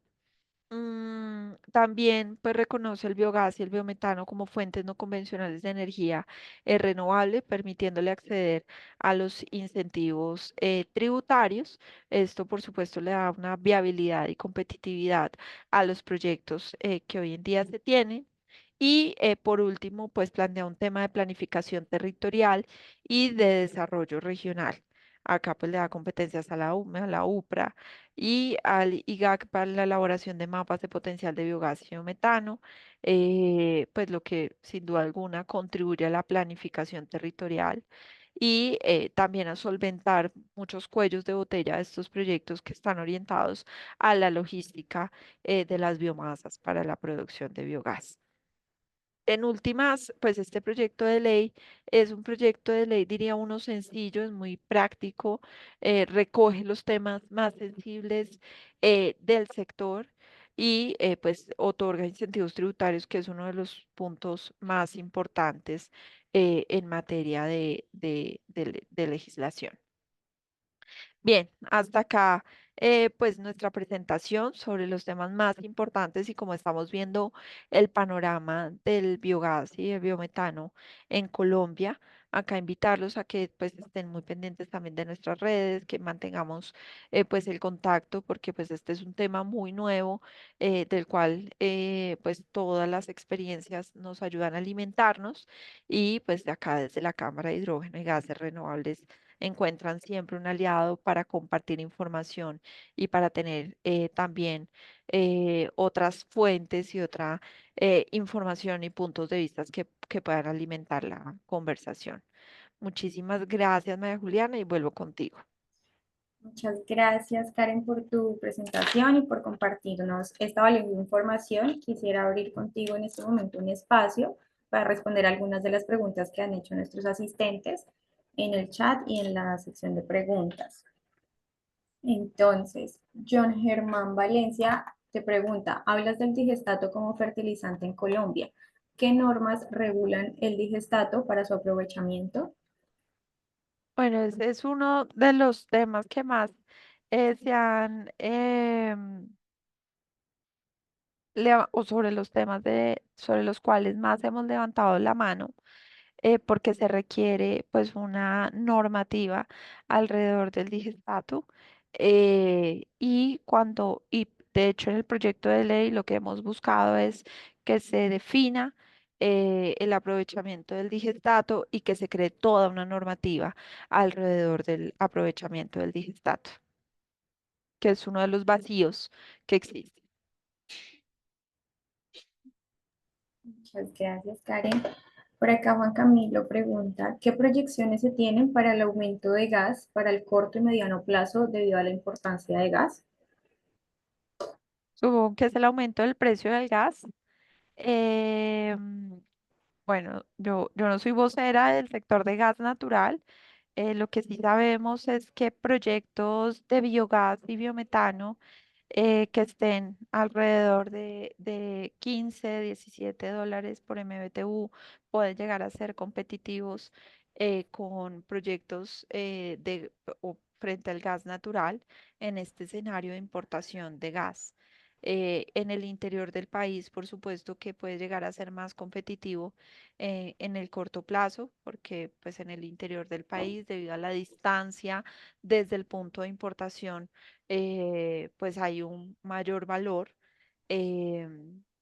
También pues reconoce el biogás y el biometano como fuentes no convencionales de energía renovable, permitiéndole acceder a los incentivos tributarios. Esto, por supuesto, le da una viabilidad y competitividad a los proyectos que hoy en día se tienen. Y por último, pues plantea un tema de planificación territorial y de desarrollo regional. Acá pues le da competencias a la UME, a la UPRA y al IGAC para la elaboración de mapas de potencial de biogás y biometano, pues lo que sin duda alguna contribuye a la planificación territorial y también a solventar muchos cuellos de botella de estos proyectos que están orientados a la logística de las biomasas para la producción de biogás. En últimas, pues este proyecto de ley es un proyecto de ley, diría uno, sencillo, es muy práctico, recoge los temas más sensibles del sector y pues otorga incentivos tributarios, que es uno de los puntos más importantes en materia de legislación. Bien, hasta acá pues nuestra presentación sobre los temas más importantes y como estamos viendo el panorama del biogás y el biometano en Colombia. Acá invitarlos a que pues estén muy pendientes también de nuestras redes, que mantengamos pues el contacto porque pues este es un tema muy nuevo del cual pues todas las experiencias nos ayudan a alimentarnos y pues de acá desde la Cámara de Hidrógeno y Gases Renovables encuentran siempre un aliado para compartir información y para tener también otras fuentes y otra información y puntos de vista que puedan alimentar la conversación. Muchísimas gracias, María Juliana, y vuelvo contigo. Muchas gracias, Karen, por tu presentación y por compartirnos esta valiosa información. Quisiera abrir contigo en este momento un espacio para responder algunas de las preguntas que han hecho nuestros asistentes en el chat y en la sección de preguntas. Entonces, John Germán Valencia te pregunta, hablas del digestato como fertilizante en Colombia. ¿Qué normas regulan el digestato para su aprovechamiento? Bueno, ese es uno de los temas que más se han, o sobre los temas sobre los cuales más hemos levantado la mano porque se requiere pues una normativa alrededor del digestato y de hecho en el proyecto de ley lo que hemos buscado es que se defina el aprovechamiento del digestato y que se cree toda una normativa alrededor del aprovechamiento del digestato, que es uno de los vacíos que existen. Muchas gracias, Karen. Por acá Juan Camilo pregunta, ¿qué proyecciones se tienen para el aumento de gas para el corto y mediano plazo debido a la importancia de gas? Supongo que es el aumento del precio del gas. Em, Bueno, yo no soy vocera del sector de gas natural, Lo que sí sabemos es que proyectos de biogás y biometano que estén alrededor de 15, $17 por MBTU pueden llegar a ser competitivos con proyectos o frente al gas natural en este escenario de importación de gas. En el interior del país, por supuesto que puede llegar a ser más competitivo en el corto plazo, porque pues en el interior del país, debido a la distancia desde el punto de importación, pues hay un mayor valor.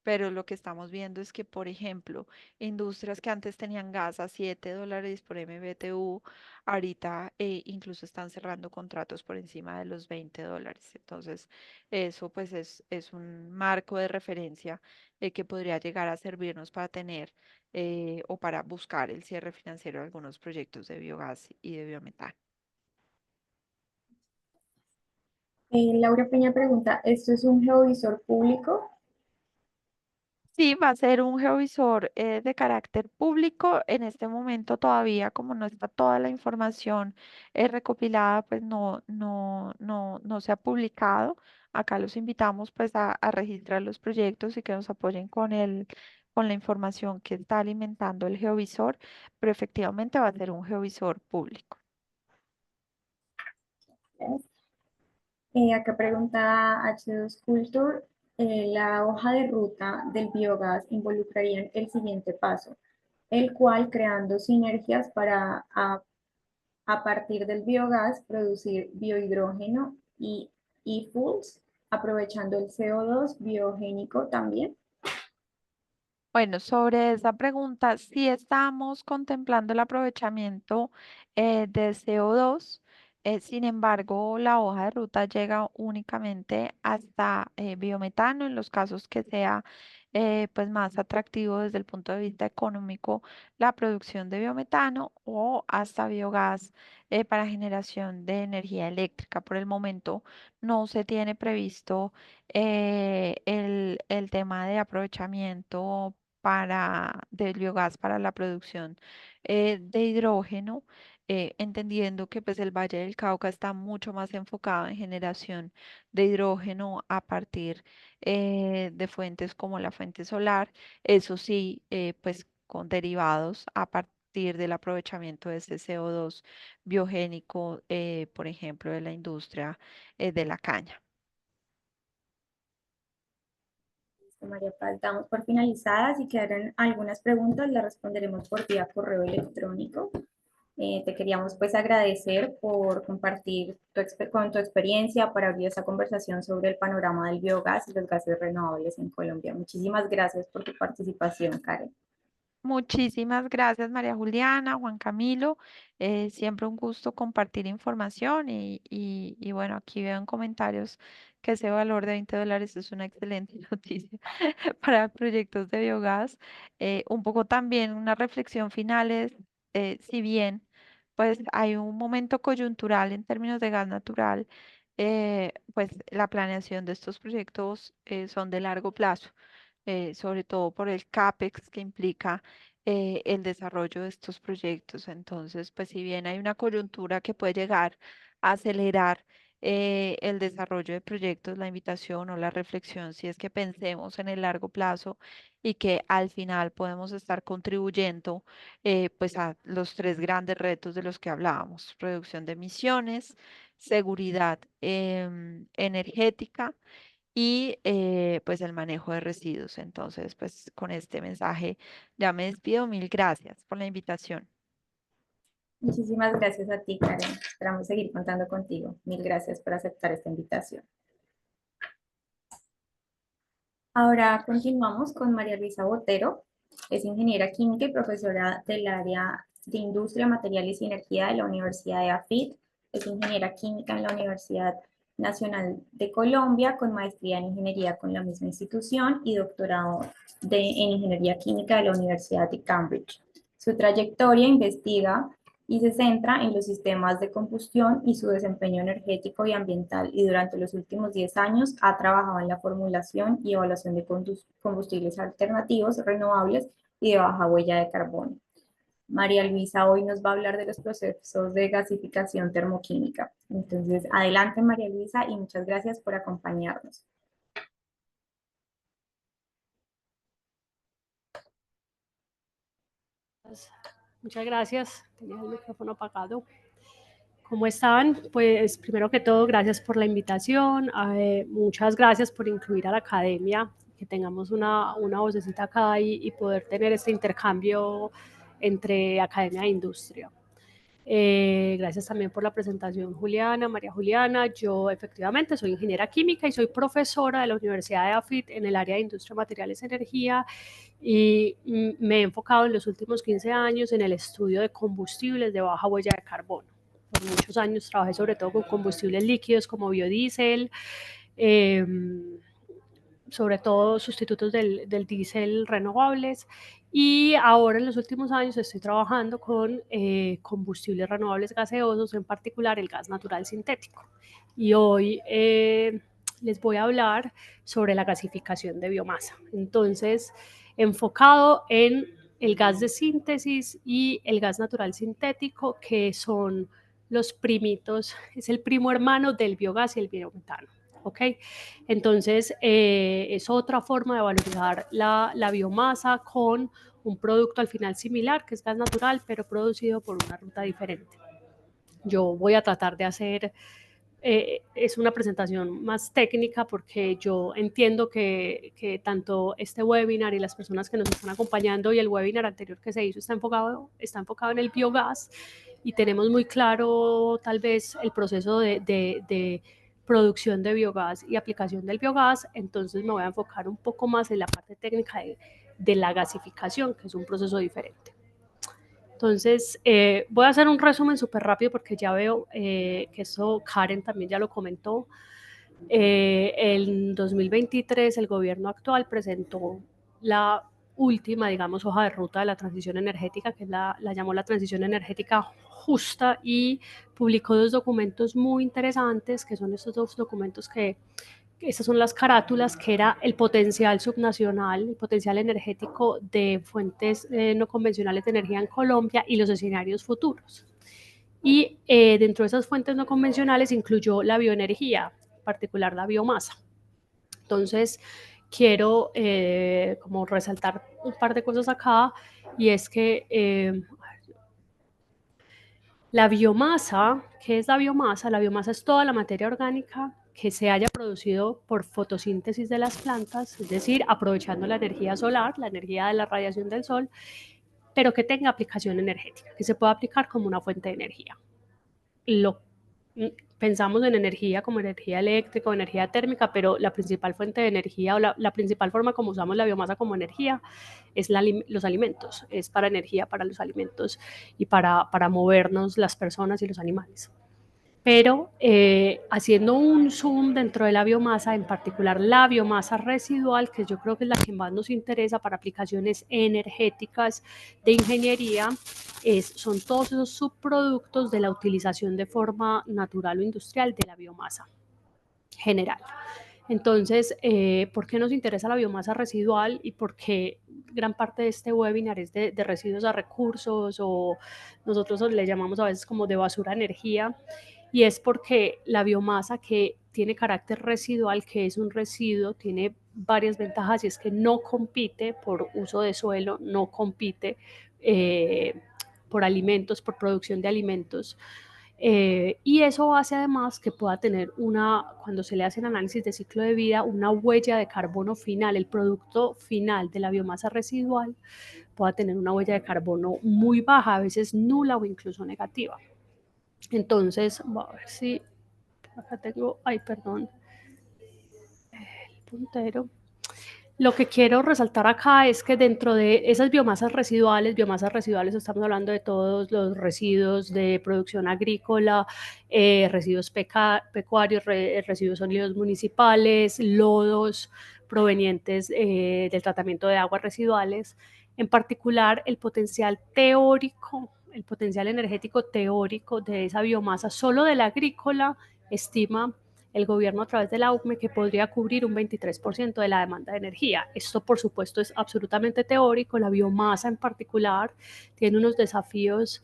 Pero lo que estamos viendo es que, por ejemplo, industrias que antes tenían gas a $7 por MBTU, ahorita incluso están cerrando contratos por encima de los $20. Entonces, eso pues es un marco de referencia que podría llegar a servirnos para tener o para buscar el cierre financiero de algunos proyectos de biogás y de biometano. Laura Peña pregunta, ¿esto es un geovisor público? Sí, va a ser un geovisor de carácter público. En este momento todavía, como no está toda la información recopilada, pues no se ha publicado. Acá los invitamos pues a registrar los proyectos y que nos apoyen con la información que está alimentando el geovisor, pero efectivamente va a ser un geovisor público. Acá pregunta H2 Culture, la hoja de ruta del biogás involucraría el siguiente paso, el cual creando sinergias para a partir del biogás producir biohidrógeno y e-fuels, aprovechando el CO2 biogénico también. Bueno, sobre esa pregunta, sí estamos contemplando el aprovechamiento de CO2. Sin embargo, la hoja de ruta llega únicamente hasta biometano en los casos que sea pues más atractivo desde el punto de vista económico la producción de biometano o hasta biogás para generación de energía eléctrica. Por el momento no se tiene previsto el tema de aprovechamiento del biogás para la producción de hidrógeno, entendiendo que pues el Valle del Cauca está mucho más enfocado en generación de hidrógeno a partir de fuentes como la fuente solar, eso sí, pues con derivados a partir del aprovechamiento de ese CO2 biogénico, por ejemplo, de la industria de la caña. María Paz, damos por finalizadas y quedaron algunas preguntas, las responderemos por vía correo electrónico. Te queríamos pues agradecer por compartir con tu experiencia para abrir esa conversación sobre el panorama del biogás y los gases renovables en Colombia. Muchísimas gracias por tu participación, Karen. Muchísimas gracias, María Juliana, Juan Camilo. Siempre un gusto compartir información y bueno, aquí veo en comentarios que ese valor de $20 es una excelente noticia para proyectos de biogás. Un poco también una reflexión final es, si bien pues hay un momento coyuntural en términos de gas natural, pues la planeación de estos proyectos son de largo plazo, sobre todo por el CAPEX que implica el desarrollo de estos proyectos. Entonces, pues si bien hay una coyuntura que puede llegar a acelerar el desarrollo de proyectos, la invitación o la reflexión, si es que pensemos en el largo plazo y que al final podemos estar contribuyendo pues a los tres grandes retos de los que hablábamos: reducción de emisiones, seguridad energética y pues el manejo de residuos. Entonces, pues con este mensaje ya me despido. Mil gracias por la invitación. Muchísimas gracias a ti, Karen. Esperamos seguir contando contigo. Mil gracias por aceptar esta invitación. Ahora continuamos con María Luisa Botero. Es ingeniera química y profesora del área de Industria, Materiales y Energía de la Universidad de AFIT. Es ingeniera química en la Universidad Nacional de Colombia, con maestría en ingeniería con la misma institución y doctorado en ingeniería química de la Universidad de Cambridge. Su trayectoria investiga y se centra en los sistemas de combustión y su desempeño energético y ambiental, y durante los últimos 10 años ha trabajado en la formulación y evaluación de combustibles alternativos, renovables y de baja huella de carbono. María Luisa hoy nos va a hablar de los procesos de gasificación termoquímica. Entonces, adelante María Luisa y muchas gracias por acompañarnos. Muchas gracias. Tenía el micrófono apagado. ¿Cómo están? Pues primero que todo, gracias por la invitación. Muchas gracias por incluir a la academia, que tengamos una vocecita acá y poder tener este intercambio entre academia e industria. Gracias también por la presentación, Juliana, María Juliana. Yo efectivamente soy ingeniera química y soy profesora de la Universidad de AFIT en el área de industria, materiales, energía, y me he enfocado en los últimos 15 años en el estudio de combustibles de baja huella de carbono. Por muchos años trabajé sobre todo con combustibles líquidos como biodiesel, sobre todo sustitutos del diésel renovables, y ahora en los últimos años estoy trabajando con combustibles renovables gaseosos, en particular el gas natural sintético. Y hoy les voy a hablar sobre la gasificación de biomasa. Entonces, enfocado en el gas de síntesis y el gas natural sintético, que son los primitos, es el primo hermano del biogás y el biometano. ¿Ok? Entonces, es otra forma de valorizar la biomasa con un producto al final similar, que es gas natural, pero producido por una ruta diferente. Yo voy a tratar de hacer, es una presentación más técnica porque yo entiendo que tanto este webinar y las personas que nos están acompañando y el webinar anterior que se hizo está enfocado en el biogás, y tenemos muy claro tal vez el proceso de producción de biogás y aplicación del biogás. Entonces me voy a enfocar un poco más en la parte técnica de la gasificación, que es un proceso diferente. Entonces, voy a hacer un resumen súper rápido porque ya veo que eso Karen también ya lo comentó. En 2023 el gobierno actual presentó la última, digamos, hoja de ruta de la transición energética, que la llamó la transición energética justa, y publicó dos documentos muy interesantes, que son estos dos documentos estas son las carátulas, que era el potencial subnacional, el potencial energético de fuentes no convencionales de energía en Colombia y los escenarios futuros. Y dentro de esas fuentes no convencionales incluyó la bioenergía, en particular la biomasa. Entonces, quiero como resaltar un par de cosas acá, y es que la biomasa, ¿qué es la biomasa? La biomasa es toda la materia orgánica que se haya producido por fotosíntesis de las plantas, es decir, aprovechando la energía solar, la energía de la radiación del sol, pero que tenga aplicación energética, que se pueda aplicar como una fuente de energía. Pensamos en energía como energía eléctrica o energía térmica, pero la principal fuente de energía o la principal forma como usamos la biomasa como energía es los alimentos, es para energía para los alimentos y para movernos las personas y los animales. Pero haciendo un zoom dentro de la biomasa, en particular la biomasa residual, que yo creo que es la que más nos interesa para aplicaciones energéticas de ingeniería, son todos esos subproductos de la utilización de forma natural o industrial de la biomasa general. Entonces, ¿por qué nos interesa la biomasa residual y por qué gran parte de este webinar es de residuos a recursos, o nosotros le llamamos a veces como de basura a energía? Y es porque la biomasa, que tiene carácter residual, que es un residuo, tiene varias ventajas, y es que no compite por uso de suelo, no compite por alimentos, por producción de alimentos. Y eso hace además que pueda tener cuando se le hace el análisis de ciclo de vida, una huella de carbono final, el producto final de la biomasa residual pueda tener una huella de carbono muy baja, a veces nula o incluso negativa. Entonces, voy a ver si acá tengo, perdón, el puntero. Lo que quiero resaltar acá es que dentro de esas biomasas residuales estamos hablando de todos los residuos de producción agrícola, residuos pecuarios, residuos sólidos municipales, lodos provenientes del tratamiento de aguas residuales. En particular, el potencial teórico, el potencial energético teórico de esa biomasa, solo de la agrícola, estima el gobierno a través de la UCME que podría cubrir un 23% de la demanda de energía. Esto, por supuesto, es absolutamente teórico. La biomasa en particular tiene unos desafíos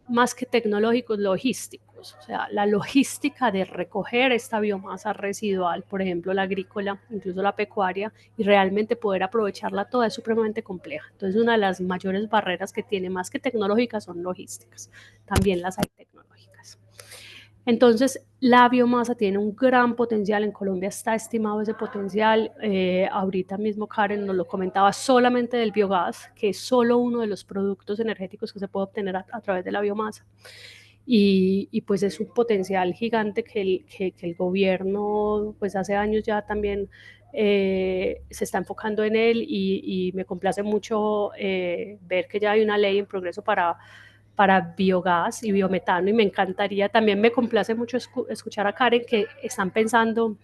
más que tecnológicos, logísticos. O sea, la logística de recoger esta biomasa residual, por ejemplo, la agrícola, incluso la pecuaria, y realmente poder aprovecharla toda es supremamente compleja. Entonces, una de las mayores barreras que tiene, más que tecnológicas, son logísticas. También las hay tecnológicas. Entonces, la biomasa tiene un gran potencial. En Colombia está estimado ese potencial. Ahorita mismo Karen nos lo comentaba solamente del biogás, que es solo uno de los productos energéticos que se puede obtener a través de la biomasa. Y pues es un potencial gigante que el gobierno, pues hace años ya también se está enfocando en él, y me complace mucho ver que ya hay una ley en progreso para biogás y biometano, y me encantaría, también me complace mucho escuchar a Karen que están pensando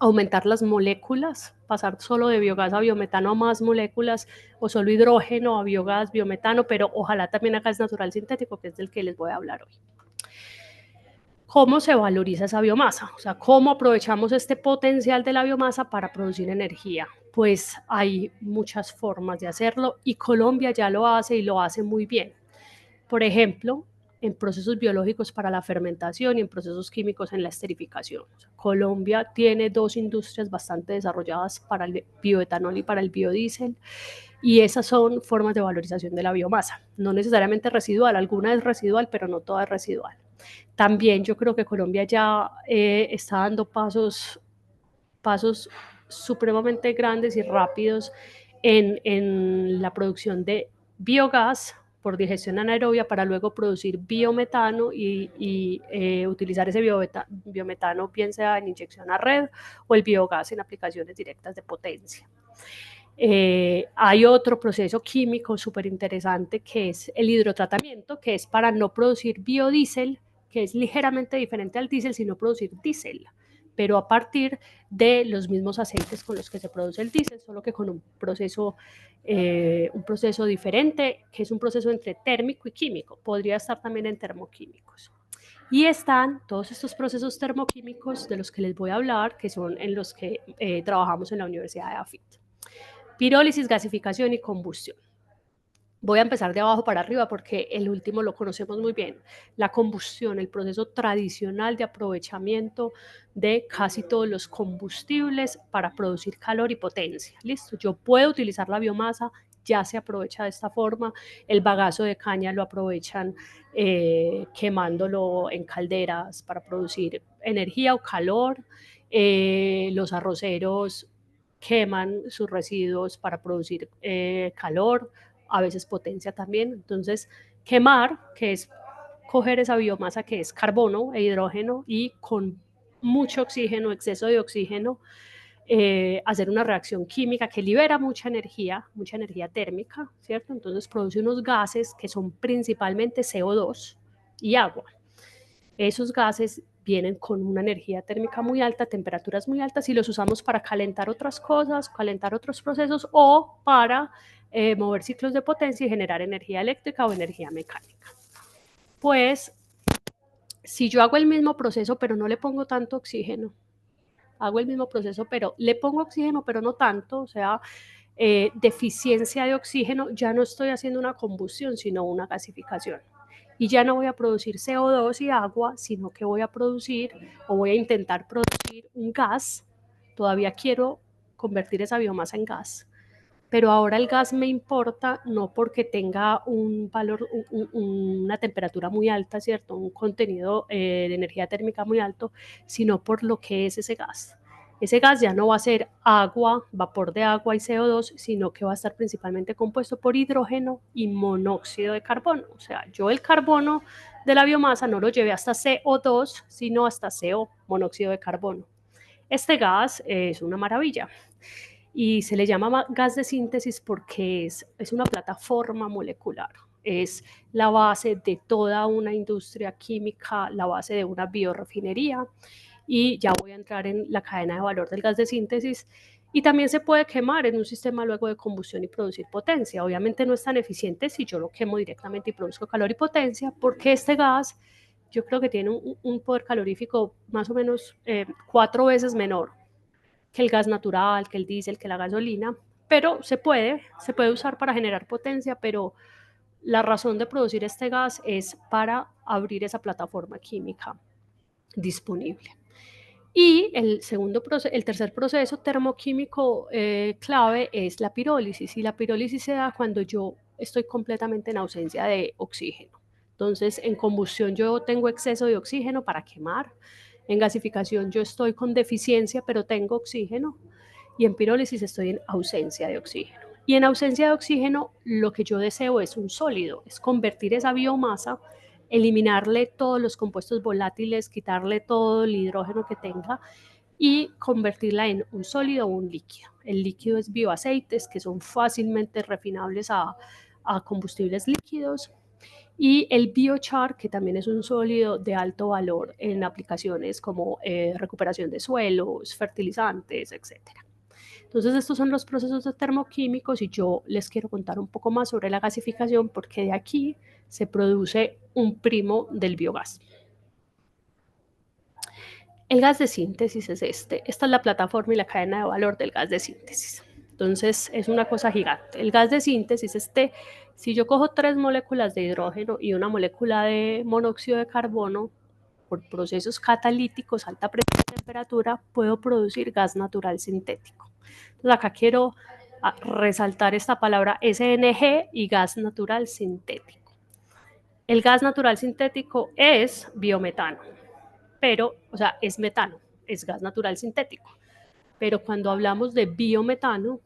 aumentar las moléculas, pasar solo de biogás a biometano a más moléculas, o solo hidrógeno a biogás, biometano, pero ojalá también a gas natural sintético, que es del que les voy a hablar hoy. ¿Cómo se valoriza esa biomasa? O sea, ¿cómo aprovechamos este potencial de la biomasa para producir energía? Pues hay muchas formas de hacerlo, y Colombia ya lo hace, y lo hace muy bien. Por ejemplo, en procesos biológicos para la fermentación y en procesos químicos en la esterificación. O sea, Colombia tiene 2 industrias bastante desarrolladas para el bioetanol y para el biodiesel, y esas son formas de valorización de la biomasa. No necesariamente residual, alguna es residual, pero no toda es residual. También yo creo que Colombia ya está dando pasos supremamente grandes y rápidos en la producción de biogás por digestión anaerobia, para luego producir biometano y utilizar ese biometano, bien sea en inyección a red o el biogás en aplicaciones directas de potencia. Hay otro proceso químico súper interesante, que es el hidrotratamiento, que es para no producir biodiesel, que es ligeramente diferente al diésel, sino producir diésel, pero a partir de los mismos aceites con los que se produce el diésel, solo que con un proceso diferente, que es un proceso entre térmico y químico. Podría estar también en termoquímicos. Y están todos estos procesos termoquímicos de los que les voy a hablar, que son en los que trabajamos en la Universidad de AFIT. Pirólisis, gasificación y combustión. Voy a empezar de abajo para arriba porque el último lo conocemos muy bien. La combustión, el proceso tradicional de aprovechamiento de casi todos los combustibles para producir calor y potencia. ¿Listo? Yo puedo utilizar la biomasa, ya se aprovecha de esta forma. El bagazo de caña lo aprovechan quemándolo en calderas para producir energía o calor. Los arroceros queman sus residuos para producir calor, a veces potencia también. Entonces, quemar, que es coger esa biomasa que es carbono e hidrógeno, y con mucho oxígeno, exceso de oxígeno, hacer una reacción química que libera mucha energía térmica, ¿cierto? Entonces produce unos gases que son principalmente CO2 y agua. Esos gases vienen con una energía térmica muy alta, temperaturas muy altas, y los usamos para calentar otras cosas, calentar otros procesos, o para mover ciclos de potencia y generar energía eléctrica o energía mecánica. Pues, si yo hago el mismo proceso, pero no le pongo tanto oxígeno, hago el mismo proceso, pero le pongo oxígeno, pero no tanto, o sea, deficiencia de oxígeno, ya no estoy haciendo una combustión, sino una gasificación. Y ya no voy a producir CO2 y agua, sino que voy a producir, o voy a intentar producir, un gas. Todavía quiero convertir esa biomasa en gas, pero ahora el gas me importa no porque tenga un valor, una temperatura muy alta, ¿cierto? Un contenido de energía térmica muy alto, sino por lo que es ese gas. Ese gas ya no va a ser agua, vapor de agua y CO2, sino que va a estar principalmente compuesto por hidrógeno y monóxido de carbono. O sea, yo el carbono de la biomasa no lo llevé hasta CO2, sino hasta CO, monóxido de carbono. Este gas es una maravilla y se le llama gas de síntesis porque es una plataforma molecular. Es la base de toda una industria química, la base de una biorefinería, y ya voy a entrar en la cadena de valor del gas de síntesis. Y también se puede quemar en un sistema luego de combustión y producir potencia. Obviamente no es tan eficiente si yo lo quemo directamente y produzco calor y potencia, porque este gas yo creo que tiene un poder calorífico más o menos 4 veces menor que el gas natural, que el diésel, que la gasolina, pero se puede usar para generar potencia, pero la razón de producir este gas es para abrir esa plataforma química disponible. Y el tercer proceso termoquímico clave es la pirólisis, y la pirólisis se da cuando yo estoy completamente en ausencia de oxígeno. Entonces, en combustión yo tengo exceso de oxígeno para quemar, en gasificación yo estoy con deficiencia pero tengo oxígeno, y en pirólisis estoy en ausencia de oxígeno. Y en ausencia de oxígeno lo que yo deseo es un sólido, es convertir esa biomasa, eliminarle todos los compuestos volátiles, quitarle todo el hidrógeno que tenga y convertirla en un sólido o un líquido. El líquido es bioaceites, que son fácilmente refinables a combustibles líquidos, y el biochar, que también es un sólido de alto valor en aplicaciones como recuperación de suelos, fertilizantes, etc. Entonces, estos son los procesos de termoquímicos, y yo les quiero contar un poco más sobre la gasificación, porque de aquí se produce un primo del biogás. El gas de síntesis es este. Esta es la plataforma y la cadena de valor del gas de síntesis. Entonces, es una cosa gigante. El gas de síntesis, si yo cojo 3 moléculas de hidrógeno y una molécula de monóxido de carbono, por procesos catalíticos, alta presión y temperatura, puedo producir gas natural sintético. Entonces, acá quiero resaltar esta palabra SNG y gas natural sintético. El gas natural sintético es biometano, pero, o sea, es metano, es gas natural sintético. Pero cuando hablamos de biometano,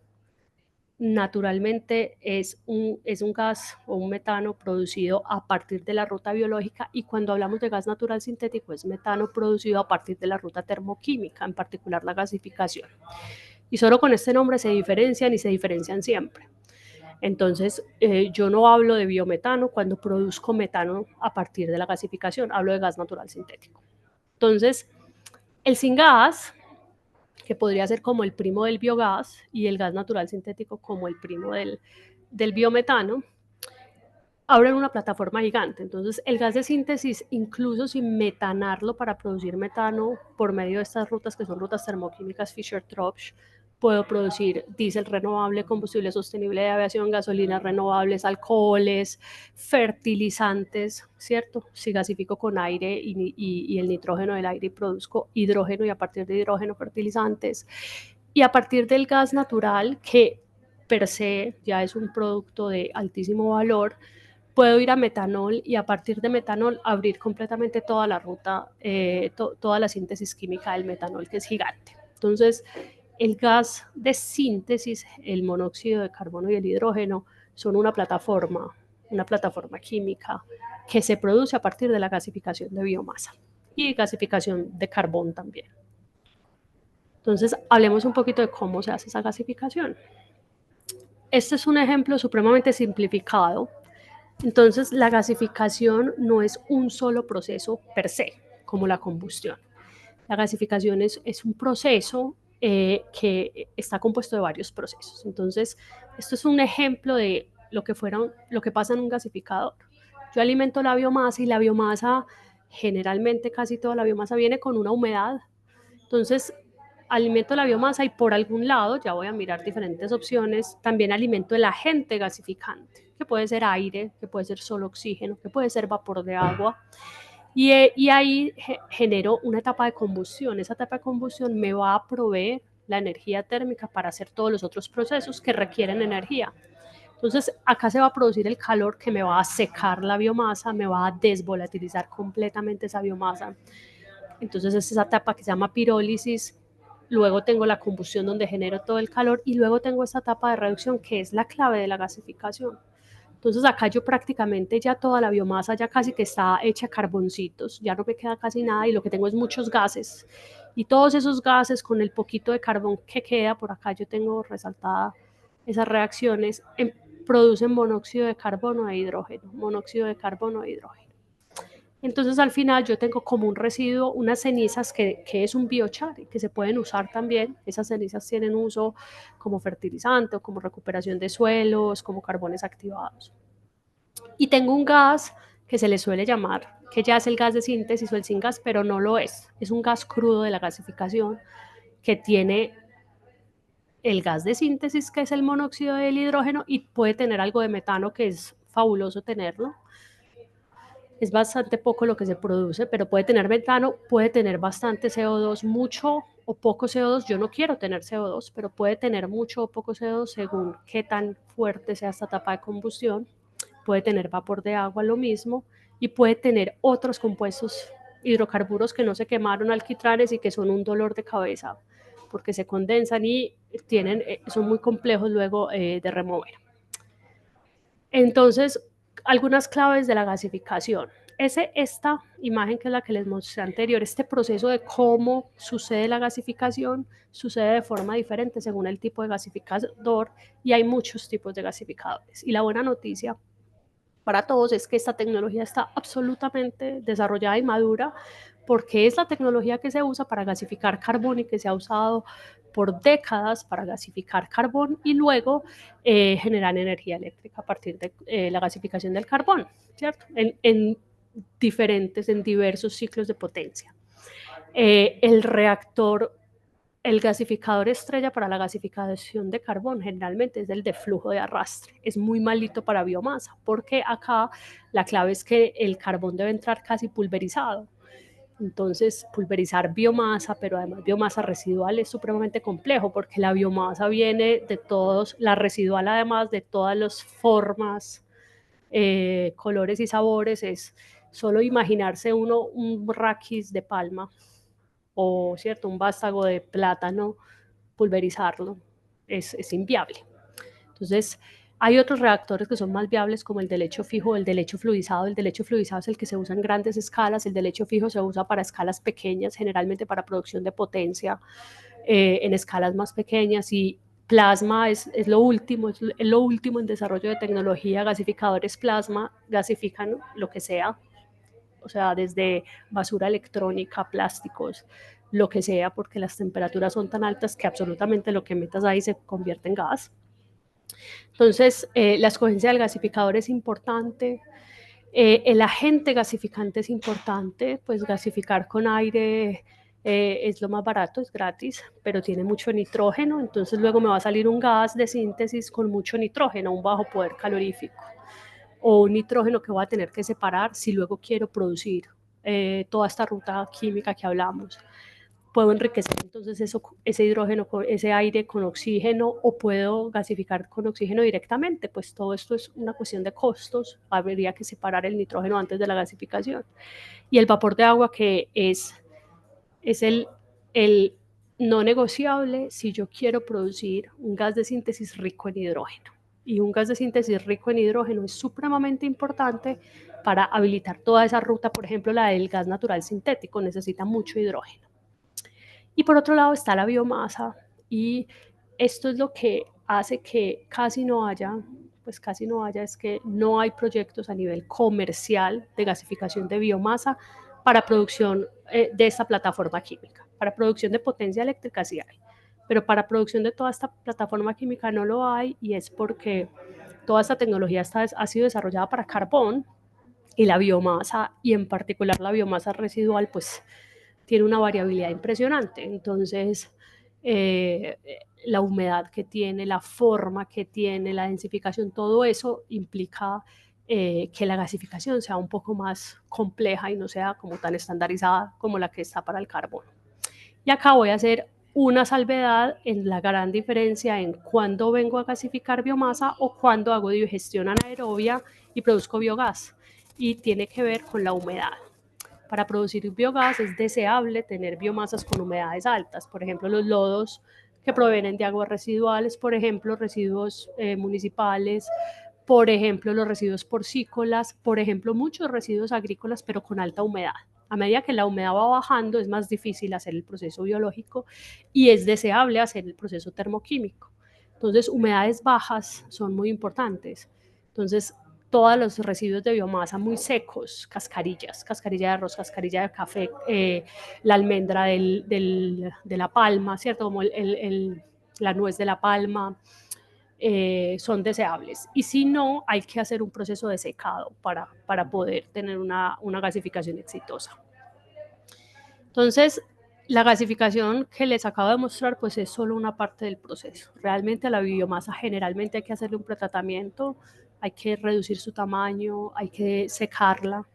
naturalmente es un gas o un metano producido a partir de la ruta biológica, y cuando hablamos de gas natural sintético es metano producido a partir de la ruta termoquímica, en particular la gasificación. Y solo con este nombre se diferencian, y se diferencian siempre. Entonces, yo no hablo de biometano cuando produzco metano a partir de la gasificación, hablo de gas natural sintético. Entonces, el syngas, que podría ser como el primo del biogás, y el gas natural sintético como el primo del biometano, abren una plataforma gigante. Entonces, el gas de síntesis, incluso sin metanarlo para producir metano por medio de estas rutas, que son rutas termoquímicas Fischer-Tropsch, puedo producir diésel renovable, combustible sostenible de aviación, gasolinas renovables, alcoholes, fertilizantes, ¿cierto? Si gasifico con aire y el nitrógeno del aire, y produzco hidrógeno, y a partir de hidrógeno fertilizantes. Y a partir del gas natural, que per se ya es un producto de altísimo valor, puedo ir a metanol, y a partir de metanol abrir completamente toda la ruta, toda la síntesis química del metanol, que es gigante. Entonces, el gas de síntesis, el monóxido de carbono y el hidrógeno, son una plataforma química que se produce a partir de la gasificación de biomasa y gasificación de carbón también. Entonces, hablemos un poquito de cómo se hace esa gasificación. Este es un ejemplo supremamente simplificado. Entonces, la gasificación no es un solo proceso per se, como la combustión. La gasificación es un proceso que está compuesto de varios procesos. Entonces, esto es un ejemplo de lo que pasa en un gasificador. Yo alimento la biomasa, y la biomasa, generalmente casi toda la biomasa viene con una humedad. Entonces, alimento la biomasa, y por algún lado, ya voy a mirar diferentes opciones, también alimento el agente gasificante, que puede ser aire, que puede ser solo oxígeno, que puede ser vapor de agua. Y ahí genero una etapa de combustión. Esa etapa de combustión me va a proveer la energía térmica para hacer todos los otros procesos que requieren energía. Entonces, acá se va a producir el calor que me va a secar la biomasa, me va a desvolatilizar completamente esa biomasa. Entonces, es esa etapa que se llama pirólisis. Luego tengo la combustión, donde genero todo el calor, y luego tengo esta etapa de reducción, que es la clave de la gasificación. Entonces, acá yo prácticamente ya toda la biomasa ya casi que está hecha carboncitos, ya no me queda casi nada, y lo que tengo es muchos gases. Y todos esos gases, con el poquito de carbón que queda, por acá yo tengo resaltada esas reacciones, producen monóxido de carbono e hidrógeno, monóxido de carbono e hidrógeno. Entonces, al final yo tengo como un residuo, unas cenizas que es un biochar, que se pueden usar también. Esas cenizas tienen uso como fertilizante, o como recuperación de suelos, como carbones activados. Y tengo un gas que se le suele llamar, que ya es el gas de síntesis o el syngas, pero no lo es. Es un gas crudo de la gasificación que tiene el gas de síntesis, que es el monóxido del hidrógeno, y puede tener algo de metano, que es fabuloso tenerlo. Es bastante poco lo que se produce, pero puede tener metano, puede tener bastante CO2, mucho o poco CO2. Yo no quiero tener CO2, pero puede tener mucho o poco CO2 según qué tan fuerte sea esta etapa de combustión. Puede tener vapor de agua, lo mismo, y puede tener otros compuestos hidrocarburos que no se quemaron, alquitranes, y que son un dolor de cabeza porque se condensan y son muy complejos luego de remover. Entonces, algunas claves de la gasificación. Esta imagen, que es la que les mostré anterior, este proceso de cómo sucede la gasificación, sucede de forma diferente según el tipo de gasificador, y hay muchos tipos de gasificadores. Y la buena noticia para todos es que esta tecnología está absolutamente desarrollada y madura, porque es la tecnología que se usa para gasificar carbón y que se ha usado por décadas para gasificar carbón y luego generar energía eléctrica a partir de la gasificación del carbón, ¿cierto? En diversos ciclos de potencia. El gasificador estrella para la gasificación de carbón generalmente es el de flujo de arrastre. Es muy malito para biomasa, porque acá la clave es que el carbón debe entrar casi pulverizado. Entonces, pulverizar biomasa, pero además biomasa residual, es supremamente complejo, porque la biomasa viene de todos, la residual además de todas las formas, colores y sabores. Es solo imaginarse uno un raquis de palma o, ¿cierto?, un vástago de plátano, pulverizarlo es inviable. Entonces, hay otros reactores que son más viables, como el de lecho fijo o el de lecho fluidizado. El de lecho fluidizado es el que se usa en grandes escalas. El de lecho fijo se usa para escalas pequeñas, generalmente para producción de potencia en escalas más pequeñas. Y plasma es lo último en desarrollo de tecnología. Gasificadores plasma gasifican lo que sea, o sea, desde basura electrónica, plásticos, lo que sea, porque las temperaturas son tan altas que absolutamente lo que metas ahí se convierte en gas. Entonces, la escogencia del gasificador es importante. El agente gasificante es importante, pues gasificar con aire es lo más barato, es gratis, pero tiene mucho nitrógeno, entonces luego me va a salir un gas de síntesis con mucho nitrógeno, un bajo poder calorífico, o un nitrógeno que voy a tener que separar si luego quiero producir toda esta ruta química que hablamos. Puedo enriquecer entonces ese hidrógeno, ese aire con oxígeno, o puedo gasificar con oxígeno directamente. Pues todo esto es una cuestión de costos, habría que separar el nitrógeno antes de la gasificación. Y el vapor de agua, que es el no negociable si yo quiero producir un gas de síntesis rico en hidrógeno. Y un gas de síntesis rico en hidrógeno es supremamente importante para habilitar toda esa ruta. Por ejemplo, la del gas natural sintético necesita mucho hidrógeno. Y por otro lado está la biomasa, y esto es lo que hace que casi no haya, es que no hay proyectos a nivel comercial de gasificación de biomasa para producción de esta plataforma química. Para producción de potencia eléctrica sí hay, pero para producción de toda esta plataforma química no lo hay, y es porque toda esta tecnología ha sido desarrollada para carbón, y la biomasa, y en particular la biomasa residual, pues tiene una variabilidad impresionante. Entonces, la humedad que tiene, la forma que tiene, la densificación, todo eso implica que la gasificación sea un poco más compleja y no sea como tan estandarizada como la que está para el carbón. Y acá voy a hacer una salvedad en la gran diferencia en cuándo vengo a gasificar biomasa o cuándo hago digestión anaerobia y produzco biogás, y tiene que ver con la humedad. Para producir biogás es deseable tener biomasas con humedades altas, por ejemplo, los lodos que provienen de aguas residuales, por ejemplo, residuos municipales, por ejemplo, los residuos porcícolas, por ejemplo, muchos residuos agrícolas, pero con alta humedad. A medida que la humedad va bajando, es más difícil hacer el proceso biológico y es deseable hacer el proceso termoquímico. Entonces, humedades bajas son muy importantes. Entonces, todos los residuos de biomasa muy secos, cascarilla de arroz, cascarilla de café, la almendra de la palma, ¿cierto? Como la nuez de la palma, son deseables. Y si no, hay que hacer un proceso de secado para poder tener una gasificación exitosa. Entonces, la gasificación que les acabo de mostrar pues es solo una parte del proceso. Realmente a la biomasa generalmente hay que hacerle un pretratamiento, hay que reducir su tamaño, hay que secarla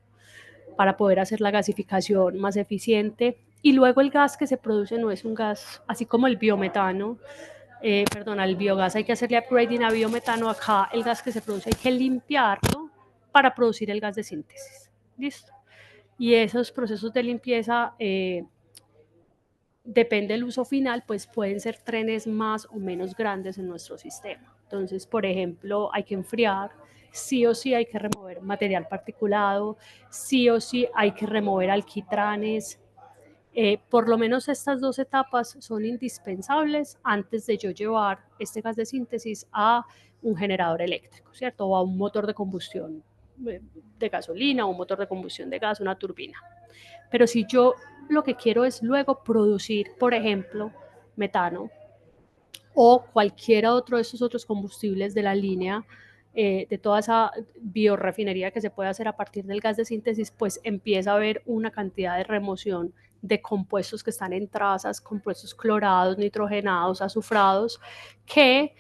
para poder hacer la gasificación más eficiente. Y luego el gas que se produce no es un gas, así como el biometano, al biogás hay que hacerle upgrading a biometano. Acá el gas que se produce hay que limpiarlo para producir el gas de síntesis. ¿Listo? Y esos procesos de limpieza, depende del uso final, pues pueden ser trenes más o menos grandes en nuestro sistema. Entonces, por ejemplo, hay que enfriar, sí o sí hay que remover material particulado, sí o sí hay que remover alquitranes. Por lo menos estas dos etapas son indispensables antes de yo llevar este gas de síntesis a un generador eléctrico, ¿cierto? O a un motor de combustión de gasolina o un motor de combustión de gas, una turbina. Pero si yo lo que quiero es luego producir, por ejemplo, metano o cualquiera otro de esos otros combustibles de la línea, de toda esa biorefinería que se puede hacer a partir del gas de síntesis, pues empieza a haber una cantidad de remoción de compuestos que están en trazas, compuestos clorados, nitrogenados, azufrados, que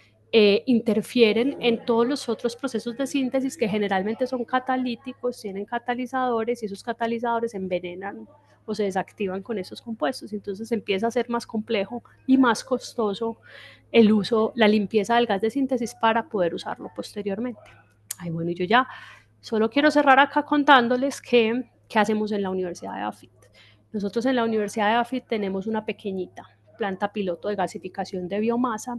interfieren en todos los otros procesos de síntesis que generalmente son catalíticos, tienen catalizadores y esos catalizadores envenenan o se desactivan con esos compuestos. Entonces empieza a ser más complejo y más costoso el uso, la limpieza del gas de síntesis para poder usarlo posteriormente. Ay, bueno, y yo ya solo quiero cerrar acá contándoles qué hacemos en la Universidad de AFIT. Nosotros en la Universidad de AFIT tenemos una pequeñita planta piloto de gasificación de biomasa.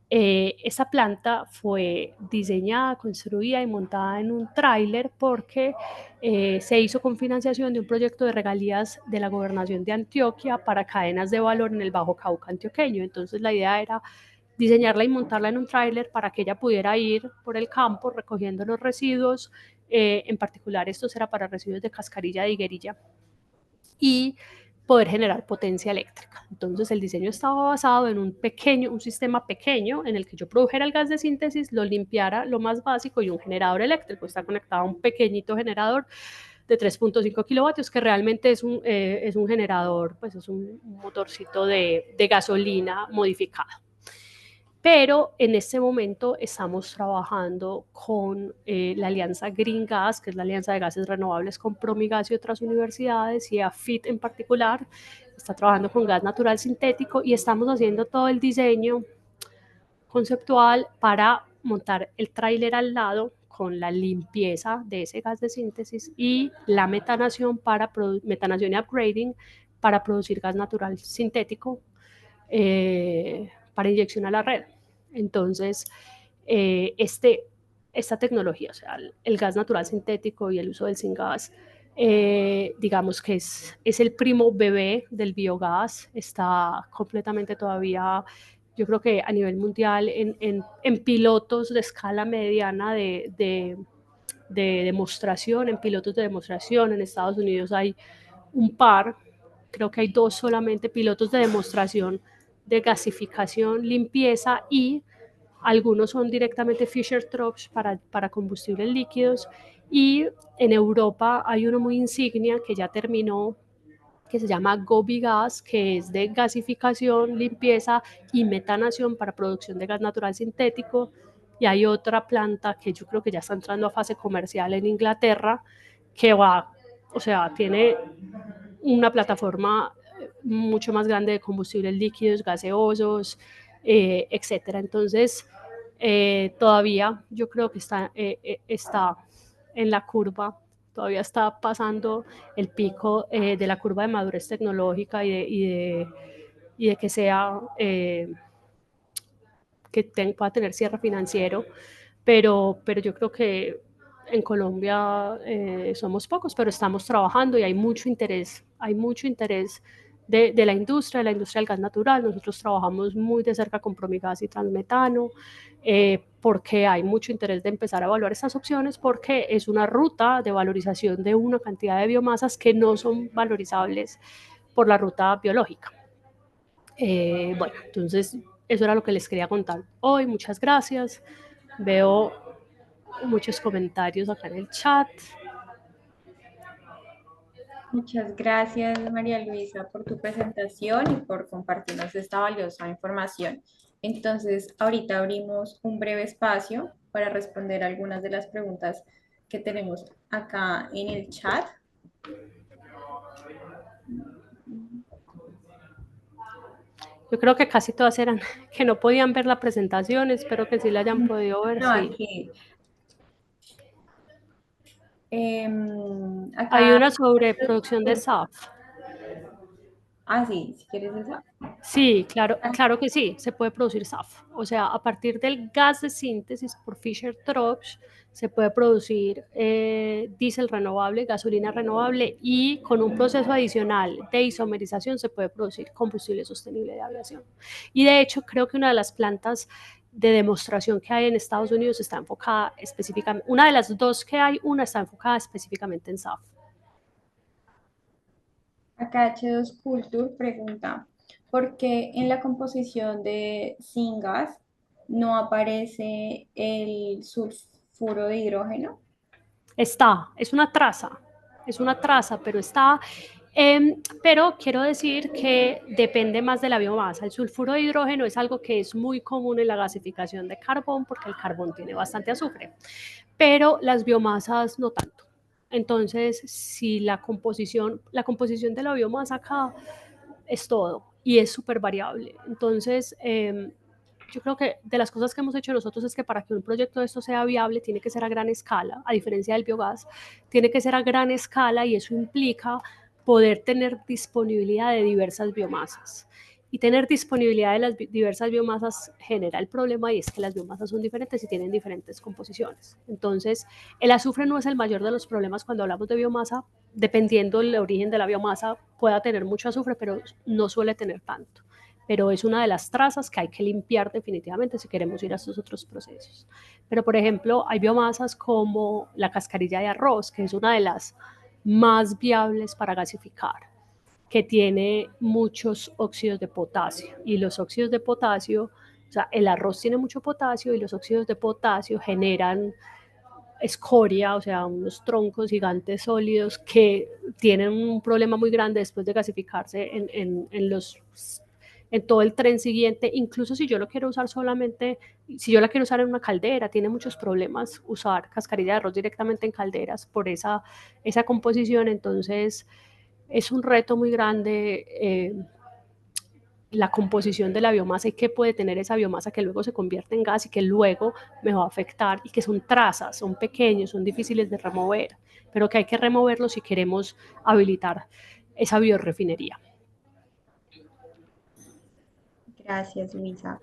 Esta planta fue diseñada, construida y montada en un tráiler porque se hizo con financiación de un proyecto de regalías de la Gobernación de Antioquia para cadenas de valor en el Bajo Cauca antioqueño. Entonces la idea era diseñarla y montarla en un tráiler para que ella pudiera ir por el campo recogiendo los residuos, en particular estos era para residuos de cascarilla de higuerilla, y poder generar potencia eléctrica. Entonces el diseño estaba basado en un sistema pequeño en el que yo produjera el gas de síntesis, lo limpiara, lo más básico, y un generador eléctrico. Está conectado a un pequeñito generador de 3.5 kilovatios que realmente es un generador, pues es un motorcito de gasolina modificado. Pero en este momento estamos trabajando con la alianza Green Gas, que es la alianza de gases renovables con Promigas y otras universidades, y AFIT en particular está trabajando con gas natural sintético, y estamos haciendo todo el diseño conceptual para montar el tráiler al lado con la limpieza de ese gas de síntesis y la metanación y upgrading para producir gas natural sintético para inyección a la red. Entonces, esta tecnología, o sea, el gas natural sintético y el uso del syngas, digamos que es el primo bebé del biogás. Está completamente todavía, yo creo que a nivel mundial, en pilotos de escala mediana de demostración, en pilotos de demostración. En Estados Unidos hay un par, creo que hay 2 solamente pilotos de demostración de gasificación, limpieza, y algunos son directamente Fischer-Tropsch para combustibles líquidos. Y en Europa hay uno muy insignia que ya terminó, que se llama GoBiGas, que es de gasificación, limpieza y metanación para producción de gas natural sintético. Y hay otra planta que yo creo que ya está entrando a fase comercial en Inglaterra, que tiene una plataforma mucho más grande de combustibles líquidos, gaseosos, etcétera. Entonces, todavía yo creo que está en la curva, todavía está pasando el pico de la curva de madurez tecnológica y de que sea pueda tener cierre financiero, pero yo creo que en Colombia somos pocos, pero estamos trabajando y hay mucho interés de la industria del gas natural. Nosotros trabajamos muy de cerca con Promigas y Transmetano, porque hay mucho interés de empezar a evaluar estas opciones, porque es una ruta de valorización de una cantidad de biomasas que no son valorizables por la ruta biológica. Bueno, entonces eso era lo que les quería contar hoy. Muchas gracias. Veo muchos comentarios acá en el chat. Muchas gracias, María Luisa, por tu presentación y por compartirnos esta valiosa información. Entonces, ahorita abrimos un breve espacio para responder algunas de las preguntas que tenemos acá en el chat. Yo creo que casi todas eran que no podían ver la presentación. Espero que sí la hayan podido ver. No, Sí. aquí. Hay Acá. una sobre producción de SAF. Ah, sí, si quieres esa. Sí, claro que sí, se puede producir SAF. O sea, a partir del gas de síntesis por Fischer-Tropsch se puede producir diésel renovable, gasolina renovable, y con un proceso adicional de isomerización se puede producir combustible sostenible de aviación. Y de hecho, creo que una de las plantas de demostración que hay en Estados Unidos está enfocada específicamente, una de las dos que hay, una está enfocada específicamente en SAF. Acá H2 Culture pregunta, ¿por qué en la composición de syngas no aparece el sulfuro de hidrógeno? Está, es una traza, pero está. Pero quiero decir que depende más de la biomasa. El sulfuro de hidrógeno es algo que es muy común en la gasificación de carbón porque el carbón tiene bastante azufre, pero las biomasas no tanto. Entonces, si la composición de la biomasa acá es todo y es súper variable. Entonces, yo creo que de las cosas que hemos hecho nosotros es que para que un proyecto de esto sea viable tiene que ser a gran escala, a diferencia del biogás, tiene que ser a gran escala, y eso implica poder tener disponibilidad de diversas biomasas. Y tener disponibilidad de las diversas biomasas genera el problema, y es que las biomasas son diferentes y tienen diferentes composiciones. Entonces, el azufre no es el mayor de los problemas cuando hablamos de biomasa. Dependiendo del origen de la biomasa, pueda tener mucho azufre, pero no suele tener tanto. Pero es una de las trazas que hay que limpiar definitivamente si queremos ir a estos otros procesos. Pero, por ejemplo, hay biomasas como la cascarilla de arroz, que es una de las más viables para gasificar, que tiene muchos óxidos de potasio, y los óxidos de potasio, o sea, el arroz tiene mucho potasio y los óxidos de potasio generan escoria, o sea, unos troncos gigantes sólidos que tienen un problema muy grande después de gasificarse en todo el tren siguiente. Incluso si yo lo quiero usar solamente, si yo la quiero usar en una caldera, tiene muchos problemas usar cascarilla de arroz directamente en calderas por esa composición. Entonces, es un reto muy grande la composición de la biomasa y qué puede tener esa biomasa que luego se convierte en gas y que luego me va a afectar, y que son trazas, son pequeños, son difíciles de remover, pero que hay que removerlos si queremos habilitar esa biorefinería. Gracias, Luisa.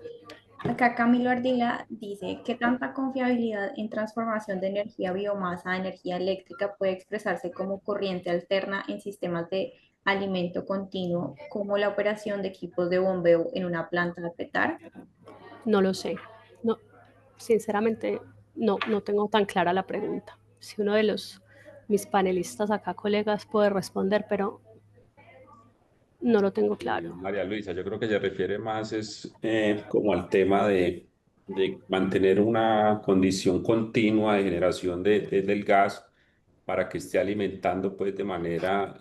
Acá Camilo Ardila dice, ¿qué tanta confiabilidad en transformación de energía biomasa a energía eléctrica puede expresarse como corriente alterna en sistemas de alimento continuo, como la operación de equipos de bombeo en una planta de petar? No lo sé. No, sinceramente, no tengo tan clara la pregunta. Si uno de mis panelistas acá, colegas, puede responder, pero no lo tengo claro. María Luisa, yo creo que se refiere más es como al tema de mantener una condición continua de generación del gas para que esté alimentando pues de manera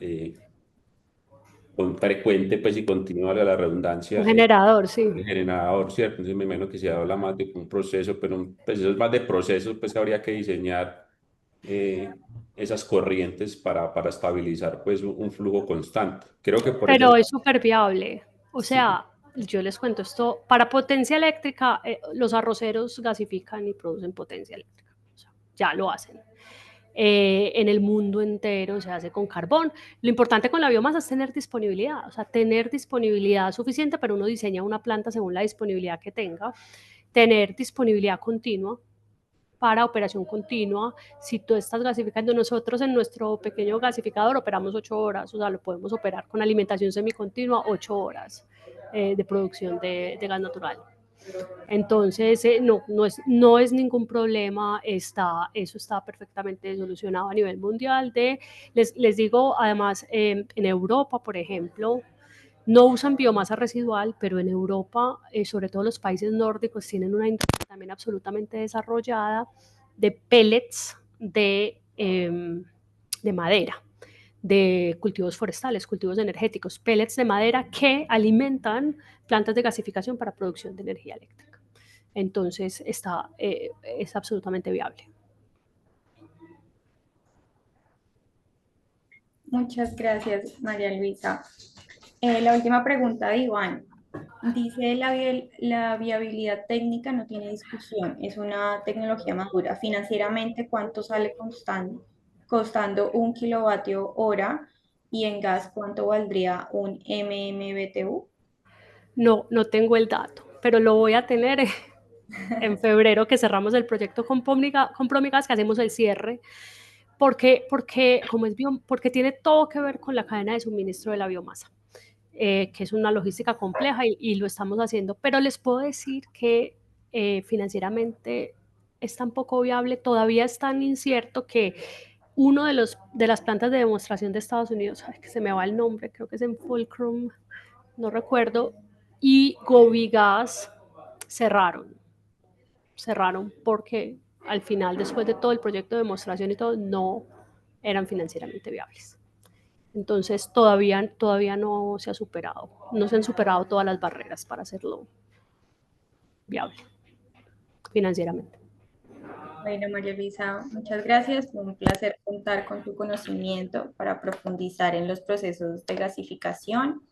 frecuente pues y continua la Un redundancia generador, sí. el generador, ¿cierto? Entonces me imagino que se habla más de un proceso, pero pues eso es más de procesos, pues habría que diseñar esas corrientes para estabilizar pues un flujo constante. Creo que por Pero ese es súper viable. O sí. sea, yo les cuento esto, para potencia eléctrica, los arroceros gasifican y producen potencia eléctrica. O sea, ya lo hacen. En el mundo entero se hace con carbón. Lo importante con la biomasa es tener disponibilidad, o sea, tener disponibilidad suficiente, pero uno diseña una planta según la disponibilidad que tenga, tener disponibilidad continua para operación continua. Si tú estás gasificando, nosotros en nuestro pequeño gasificador operamos 8 horas, o sea, lo podemos operar con alimentación semicontinua 8 horas de producción de gas natural. Entonces, no es ningún problema, eso está perfectamente solucionado a nivel mundial. Les digo, además, en Europa, por ejemplo, No usan biomasa residual, pero en Europa, sobre todo los países nórdicos, tienen una industria también absolutamente desarrollada de pellets de madera, de cultivos forestales, cultivos energéticos, pellets de madera que alimentan plantas de gasificación para producción de energía eléctrica. Entonces, es absolutamente viable. Muchas gracias, María Luisa. La última pregunta de Iván. Dice, la viabilidad técnica no tiene discusión, es una tecnología madura. Financieramente, ¿cuánto sale costando un kilovatio hora? Y en gas, ¿cuánto valdría un MMBTU? No, no tengo el dato, pero lo voy a tener en febrero que cerramos el proyecto con Promigas, que hacemos el cierre, porque tiene todo que ver con la cadena de suministro de la biomasa, que es una logística compleja y lo estamos haciendo, pero les puedo decir que financieramente es tan poco viable, todavía es tan incierto que uno de las plantas de demostración de Estados Unidos, que se me va el nombre, creo que es en Fulcrum, no recuerdo, y Govigas cerraron porque al final, después de todo el proyecto de demostración y todo, no eran financieramente viables. Entonces, todavía no se han superado todas las barreras para hacerlo viable financieramente. Bueno, María Luisa, muchas gracias. Fue un placer contar con tu conocimiento para profundizar en los procesos de gasificación,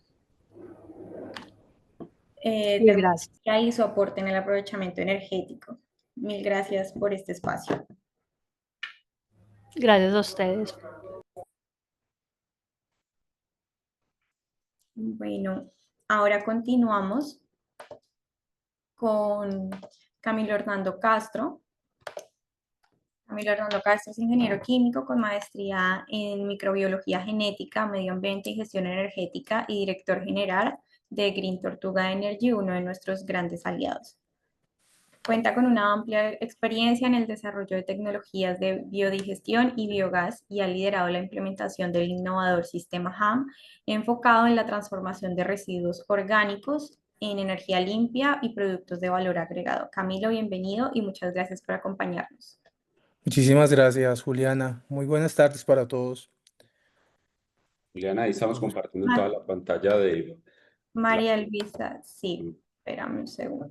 Gracias. termodinámica y su aporte en el aprovechamiento energético. Mil gracias por este espacio. Gracias a ustedes. Bueno, ahora continuamos con Camilo Hernando Castro. Camilo Hernando Castro es ingeniero químico con maestría en microbiología genética, medio ambiente y gestión energética y director general de Green Tortuga Energy, uno de nuestros grandes aliados. Cuenta con una amplia experiencia en el desarrollo de tecnologías de biodigestión y biogás y ha liderado la implementación del innovador sistema HAM enfocado en la transformación de residuos orgánicos en energía limpia y productos de valor agregado. Camilo, bienvenido y muchas gracias por acompañarnos. Muchísimas gracias, Juliana. Muy buenas tardes para todos. Juliana, ahí estamos compartiendo toda la pantalla de... María Luisa, sí, espérame un segundo.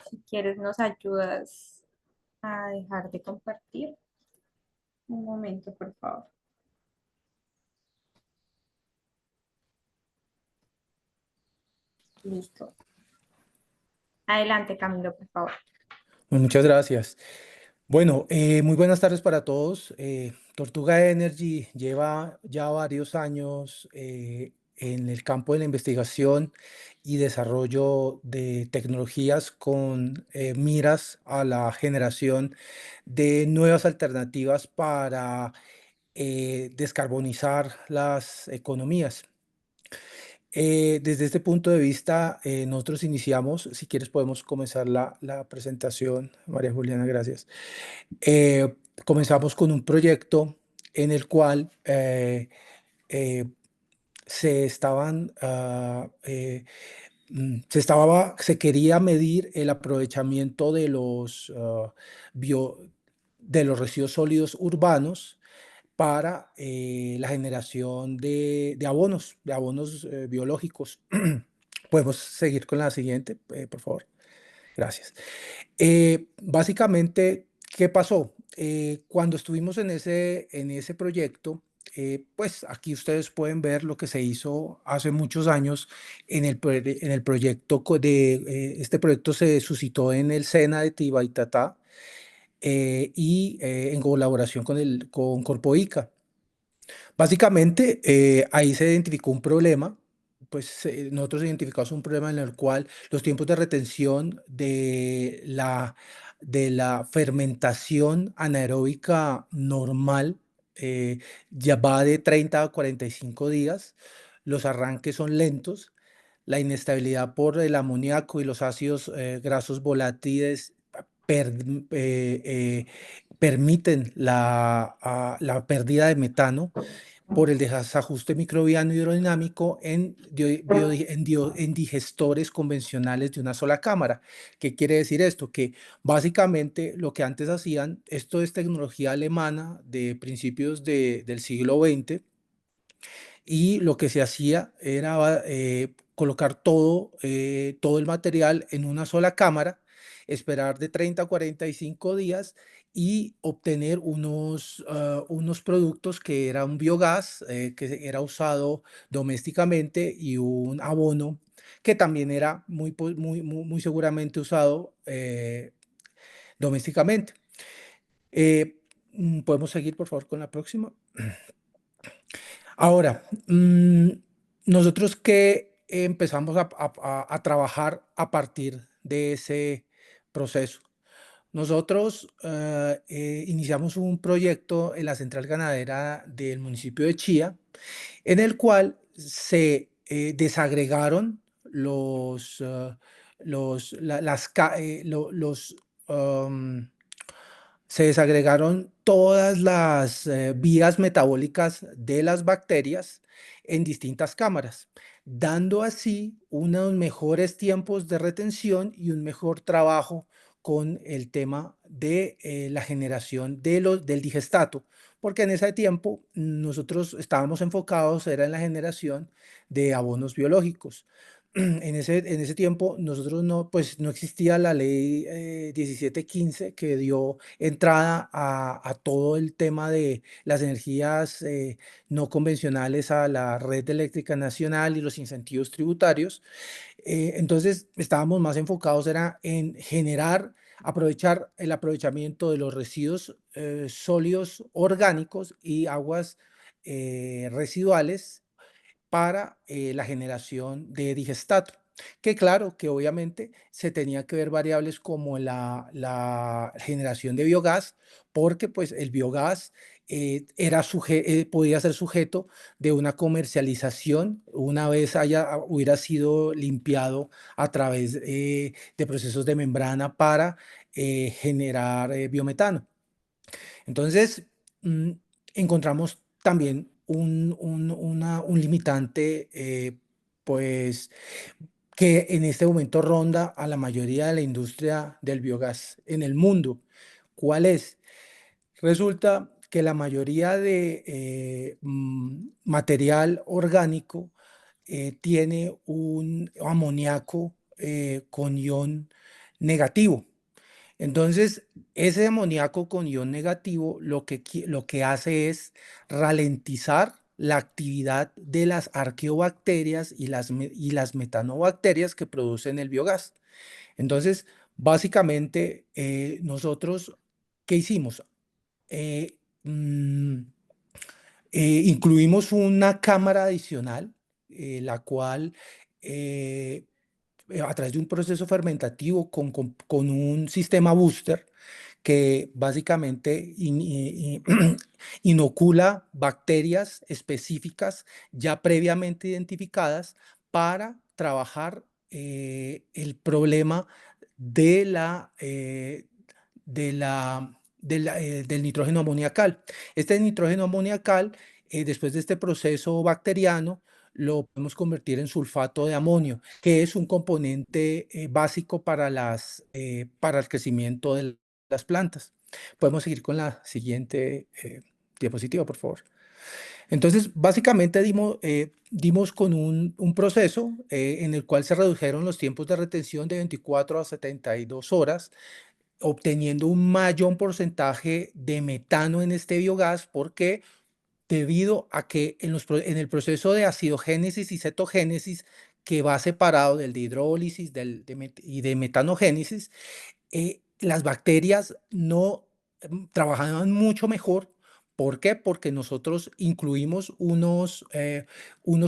Si quieres, nos ayudas a dejar de compartir. Un momento, por favor. Listo. Adelante, Camilo, por favor. Muchas gracias. Bueno, muy buenas tardes para todos. Tortuga Energy lleva ya varios años en el campo de la investigación y desarrollo de tecnologías con miras a la generación de nuevas alternativas para descarbonizar las economías. Desde este punto de vista, nosotros iniciamos, si quieres podemos comenzar la presentación, María Juliana, gracias. Comenzamos con un proyecto en el cual eh, se estaban, se quería medir el aprovechamiento de de los residuos sólidos urbanos para la generación de abonos biológicos. Podemos seguir con la siguiente, por favor. Gracias. Básicamente, ¿qué pasó? Cuando estuvimos en ese proyecto, pues aquí ustedes pueden ver lo que se hizo hace muchos años en el proyecto este proyecto se suscitó en el SENA de Tibaitatá y en colaboración con Corpoica. Básicamente, ahí se identificó un problema, pues nosotros identificamos un problema en el cual los tiempos de retención de la fermentación anaeróbica normal ya va de 30 a 45 días, los arranques son lentos, la inestabilidad por el amoníaco y los ácidos grasos volátiles per- eh, eh, permiten la pérdida de metano. por el desajuste microbiano hidrodinámico en digestores convencionales de una sola cámara. ¿Qué quiere decir esto? Que básicamente lo que antes hacían, esto es tecnología alemana de principios del siglo XX, y lo que se hacía era colocar todo el material en una sola cámara, esperar de 30 a 45 días y obtener unos productos que era un biogás que era usado domésticamente y un abono que también era muy seguramente usado domésticamente. ¿Podemos seguir, por favor, con la próxima? Ahora, nosotros que empezamos a trabajar a partir de ese proceso. Nosotros iniciamos un proyecto en la central ganadera del municipio de Chía, en el cual se desagregaron um, se desagregaron todas las vías metabólicas de las bacterias en distintas cámaras, dando así unos mejores tiempos de retención y un mejor trabajo con el tema de la generación del digestato, porque en ese tiempo nosotros estábamos enfocados, era en la generación de abonos biológicos. En ese tiempo nosotros no existía la ley 1715 que dio entrada a todo el tema de las energías no convencionales a la red eléctrica nacional y los incentivos tributarios. Entonces estábamos más enfocados era en aprovechar el aprovechamiento de los residuos sólidos orgánicos y aguas residuales para la generación de digestato. Que claro, que obviamente se tenía que ver variables como la generación de biogás, porque pues el biogás podía ser sujeto de una comercialización una vez hubiera sido limpiado a través de procesos de membrana para generar biometano. Entonces, encontramos también un limitante, pues, que en este momento ronda a la mayoría de la industria del biogás en el mundo. ¿Cuál es? Resulta que la mayoría de material orgánico tiene un amoníaco con ion negativo. Entonces, ese amoníaco con ion negativo lo que hace es ralentizar la actividad de las arqueobacterias y las metanobacterias que producen el biogás. Entonces, básicamente, nosotros, ¿qué hicimos? Eh, mm, Incluimos una cámara adicional, la cual eh, a través de un proceso fermentativo con un sistema booster que básicamente inocula bacterias específicas ya previamente identificadas para trabajar el problema de del nitrógeno amoniacal. Este nitrógeno amoniacal, después de este proceso bacteriano, lo podemos convertir en sulfato de amonio, que es un componente básico para el crecimiento de las plantas. Podemos seguir con la siguiente diapositiva, por favor. Entonces, básicamente dimos con un proceso en el cual se redujeron los tiempos de retención de 24 a 72 horas, obteniendo un mayor porcentaje de metano en este biogás. ¿Por qué? Debido a que en el proceso de acidogénesis y cetogénesis, que va separado del de hidrólisis y de metanogénesis, las bacterias no trabajaban mucho mejor. ¿Por qué? Porque nosotros incluimos unos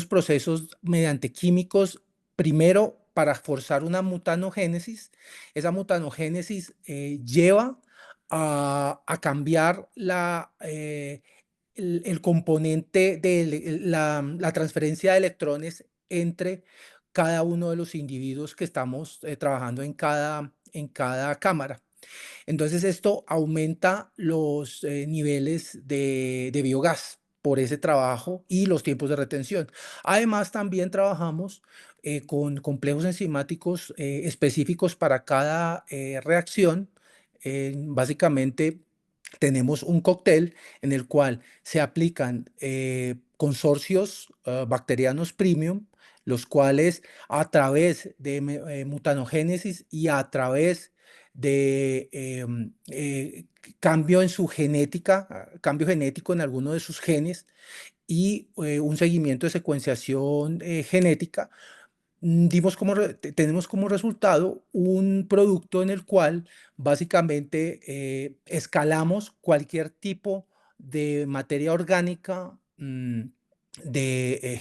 procesos mediante químicos, primero para forzar una mutanogénesis. Esa mutanogénesis lleva a cambiar el componente de la transferencia de electrones entre cada uno de los individuos que estamos trabajando en cada cámara. Entonces esto aumenta los niveles de biogás. por ese trabajo y los tiempos de retención. Además, también trabajamos con complejos enzimáticos específicos para cada reacción. Básicamente, tenemos un cóctel en el cual se aplican consorcios bacterianos premium, los cuales a través de mutanogénesis y a través de cambio en su genética, cambio genético en alguno de sus genes y un seguimiento de secuenciación genética, tenemos como resultado un producto en el cual básicamente escalamos cualquier tipo de materia orgánica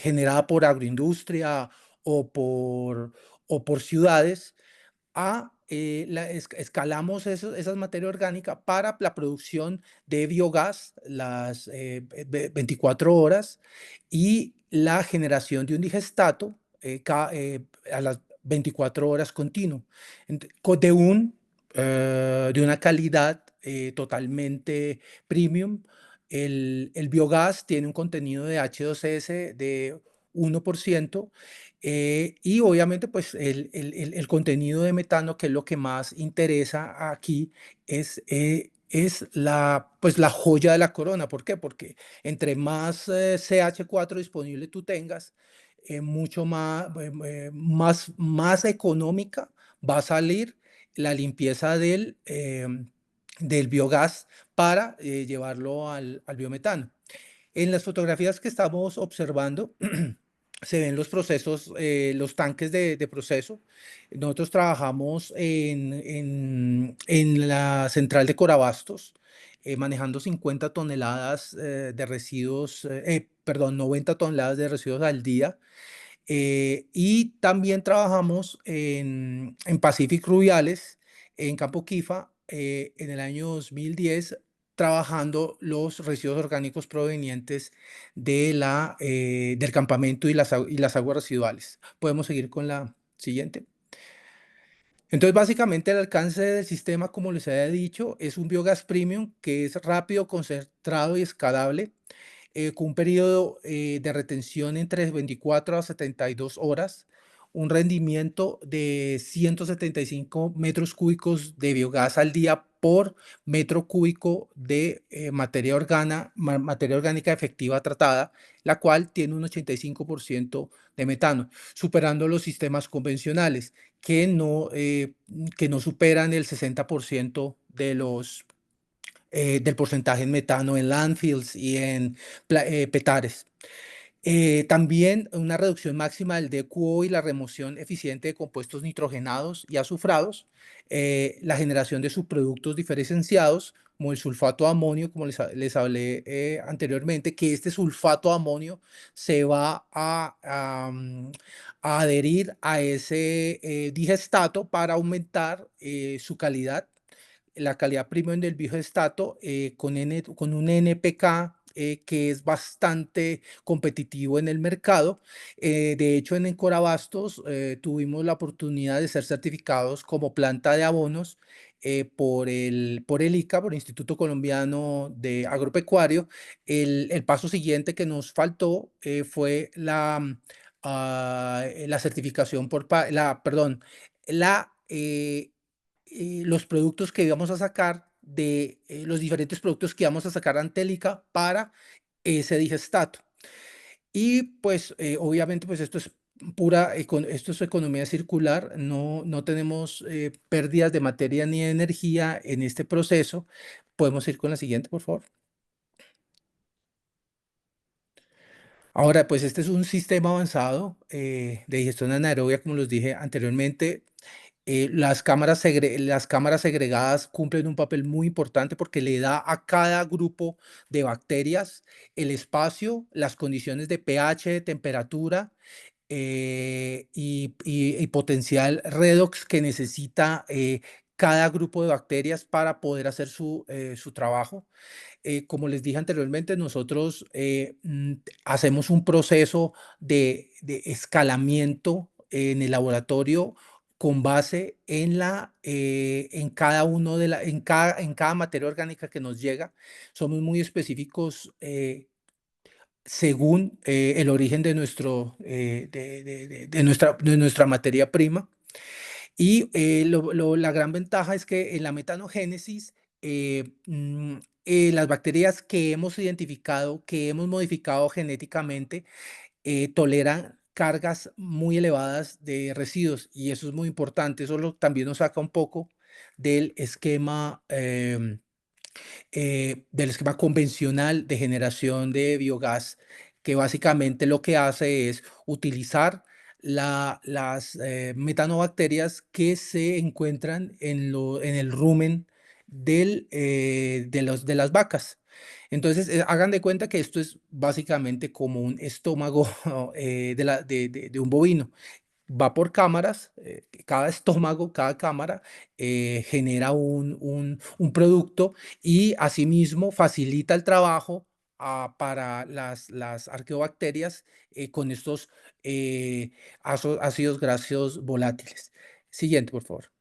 generada por agroindustria o por ciudades escalamos esas materia orgánica para la producción de biogás las 24 horas y la generación de un digestato a las 24 horas continuo, de una calidad totalmente premium. El biogás tiene un contenido de H2S de 1%. Y obviamente, pues el contenido de metano, que es lo que más interesa aquí, es pues, la joya de la corona. ¿Por qué? Porque entre más CH4 disponible tú tengas, mucho más económica va a salir la limpieza del biogás para llevarlo al biometano. En las fotografías que estamos observando, se ven los procesos, los tanques de proceso. Nosotros trabajamos en la central de Corabastos, manejando 50 toneladas de residuos, perdón, 90 toneladas de residuos al día. Y también trabajamos en Pacific Rubiales, en Campo Quifa, en el año 2010, trabajando los residuos orgánicos provenientes del campamento y las aguas residuales. Podemos seguir con la siguiente. Entonces, básicamente, el alcance del sistema, como les había dicho, es un biogás premium que es rápido, concentrado y escalable, con un periodo de retención entre 24 a 72 horas, un rendimiento de 175 metros cúbicos de biogás al día por metro cúbico de materia orgánica efectiva tratada, la cual tiene un 85% de metano, superando los sistemas convencionales que no superan el 60% del porcentaje en metano en landfills y en petares. También una reducción máxima del DQO y la remoción eficiente de compuestos nitrogenados y azufrados, la generación de subproductos diferenciados, como el sulfato de amonio, como les hablé anteriormente, que este sulfato de amonio se va a adherir a ese digestato para aumentar su calidad, la calidad premium del biogestato con un NPK que es bastante competitivo en el mercado. De hecho, en Corabastos tuvimos la oportunidad de ser certificados como planta de abonos por el ICA, por el Instituto Colombiano de Agropecuario. El paso siguiente que nos faltó fue la certificación perdón, los productos que íbamos a sacar los diferentes productos que íbamos a sacar ante el ICA para ese digestato. Y pues obviamente pues esto es esto es economía circular, no tenemos pérdidas de materia ni de energía en este proceso. Podemos ir con la siguiente, por favor. Ahora, pues este es un sistema avanzado de digestión anaerobia, como los dije anteriormente. Las cámaras segregadas cumplen un papel muy importante porque le da a cada grupo de bacterias el espacio, las condiciones de pH, de temperatura y potencial redox que necesita cada grupo de bacterias para poder hacer su trabajo. Como les dije anteriormente, nosotros hacemos un proceso de escalamiento en el laboratorio con base en cada en cada materia orgánica que nos llega. Somos muy específicos según el origen de, de nuestra materia prima. Y la gran ventaja es que en la metanogénesis, las bacterias que hemos identificado, que hemos modificado genéticamente, toleran cargas muy elevadas de residuos y eso es muy importante. Eso también nos saca un poco del esquema, del esquema convencional de generación de biogás, que básicamente lo que hace es utilizar las metanobacterias que se encuentran en el rumen de las vacas. Entonces, hagan de cuenta que esto es básicamente como un estómago de un bovino. Va por cámaras, cada estómago, cada cámara genera un producto y asimismo facilita el trabajo para las arqueobacterias con estos ácidos grasos volátiles. Siguiente, por favor.